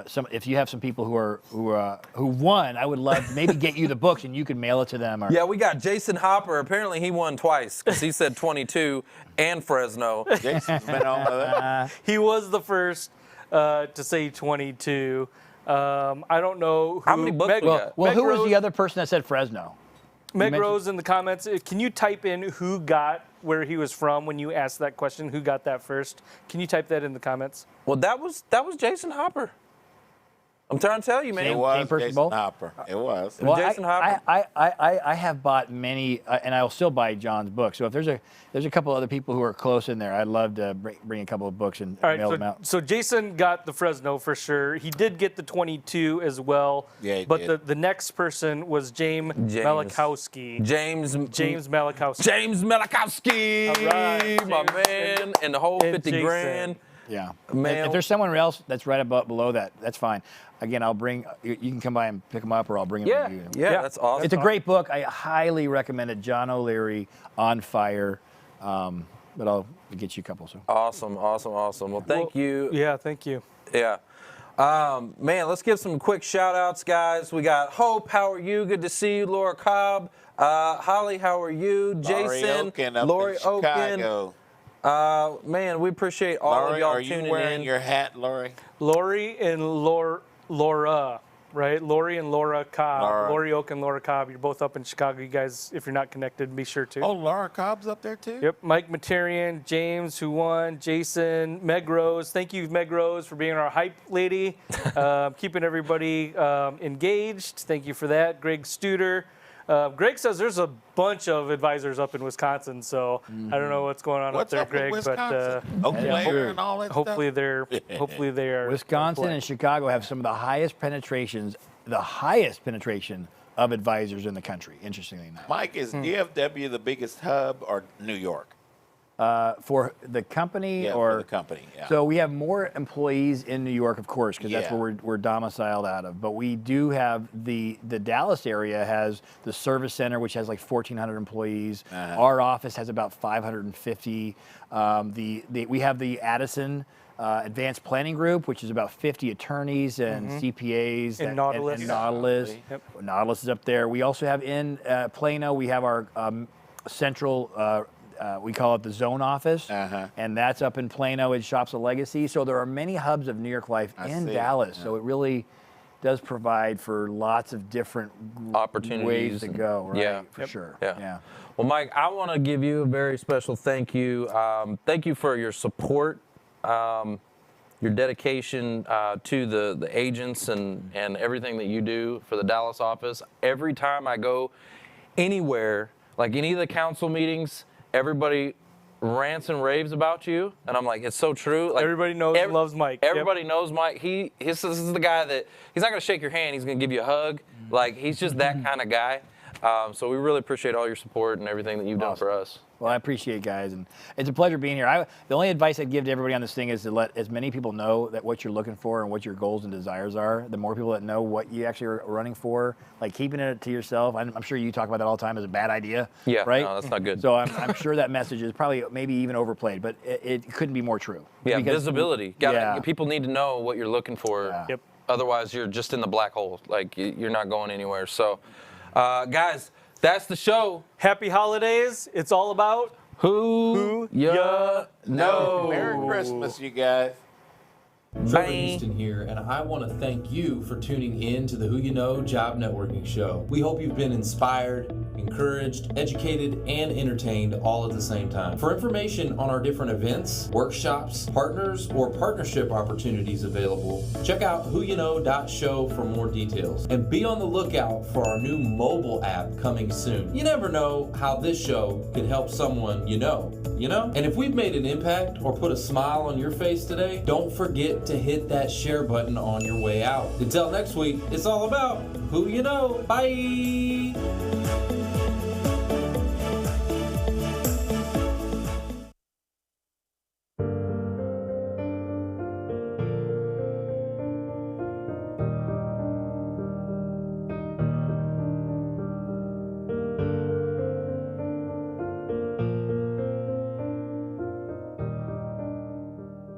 some. If you have some people who won, I would love to maybe get you the books and you can mail it to them. Yeah, we got Jason Hopper. Apparently he won twice because he said 22 and Fresno. Jason's been on that. He was the first to say 22. I don't know who. How many books we got? Well, who was the other person that said Fresno? Meg Rose in the comments. Can you type in who got where he was from when you asked that question? Who got that first? Can you type that in the comments? Well, that was Jason Hopper. I'm trying to tell you, man. It was Jason Hopper. It was. Well, Jason Hopper. I have bought many, and I will still buy John's book. So if there's a couple other people who are close in there, I'd love to bring a couple of books and mail them out. So Jason got the Fresno for sure. He did get the 22 as well. Yeah, he but did. the next person was James Malachowski. James Malachowski. James Malachowski. All right, my man, and the whole 50 Jason. grand. Yeah. Mail. If there's someone else that's right below that, that's fine. Again, I'll bring. You can come by and pick them up, or I'll bring them to you. Yeah, that's awesome. It's a great book. I highly recommend it. John O'Leary, On Fire. But I'll get you a couple. So. Awesome. Well, thank you. Yeah, thank you. Yeah. Man, let's give some quick shout outs, guys. We got Hope, how are you? Good to see you. Laura Cobb. Holly, how are you? Jason. Lori Oken. Man, we appreciate all of y'all tuning in. Are you wearing your hat, Lori? Lori and Laura, right? Lori and Laura Cobb. Lori Oak and Laura Cobb. You're both up in Chicago. You guys, if you're not connected, be sure to. Oh, Laura Cobb's up there too? Yep. Mike Materian, James, who won, Jason, Meg Rose. Thank you, Meg Rose, for being our hype lady, keeping everybody engaged. Thank you for that. Greg Studer. Greg says there's a bunch of advisors up in Wisconsin, so I don't know what's going on up there, Greg. But Eau Claire and all that hopefully stuff? hopefully they are. Wisconsin and Chicago have some of the highest penetration of advisors in the country. Interestingly enough. Mike, is DFW the biggest hub or New York? For the company, for the company. Yeah. So we have more employees in New York, of course, because that's where we're domiciled out of. But we do have the Dallas area has the service center, which has like 1,400 employees. Our office has about 550. We have the Addison Advanced Planning Group, which is about 50 attorneys and CPAs. And Nautilus. And Nautilus. Yep. Nautilus is up there. We also have in Plano, we have our central. We call it the zone office, and that's up in Plano in Shops of Legacy. So there are many hubs of New York life in Dallas. So it really does provide for lots of different opportunities, ways to go. Right? Yeah, for sure. Yeah. Well, Mike, I want to give you a very special thank you. Thank you for your support, your dedication to the agents and everything that you do for the Dallas office. Every time I go anywhere, like any of the council meetings, everybody rants and raves about you, and I'm like, it's so true. Like, everybody knows and loves Mike. Everybody knows Mike. This is the guy that he's not going to shake your hand. He's going to give you a hug. Like, he's just that kind of guy. So we really appreciate all your support and everything that you've done for us. Well, I appreciate it, guys, and it's a pleasure being here. The only advice I'd give to everybody on this thing is to let as many people know that what you're looking for and what your goals and desires are. The more people that know what you actually are running for, like keeping it to yourself. I'm sure you talk about that all the time, is a bad idea. Yeah, right? No, that's not good. So I'm sure that message is probably maybe even overplayed, but it couldn't be more true. Yeah, because visibility. People need to know what you're looking for. Yeah. Yep. Otherwise, you're just in the black hole. Like, you're not going anywhere. So, guys, that's the show. Happy holidays. It's all about who ya know. Merry Christmas, you guys. Trevor Houston here, and I want to thank you for tuning in to the Who You Know Job Networking Show. We hope you've been inspired, encouraged, educated, and entertained all at the same time. For information on our different events, workshops, partners, or partnership opportunities available, check out whoyouknow.show for more details. And be on the lookout for our new mobile app coming soon. You never know how this show can help someone you know? And if we've made an impact or put a smile on your face today, don't forget to hit that share button on your way out. Until next week, it's all about who you know. Bye!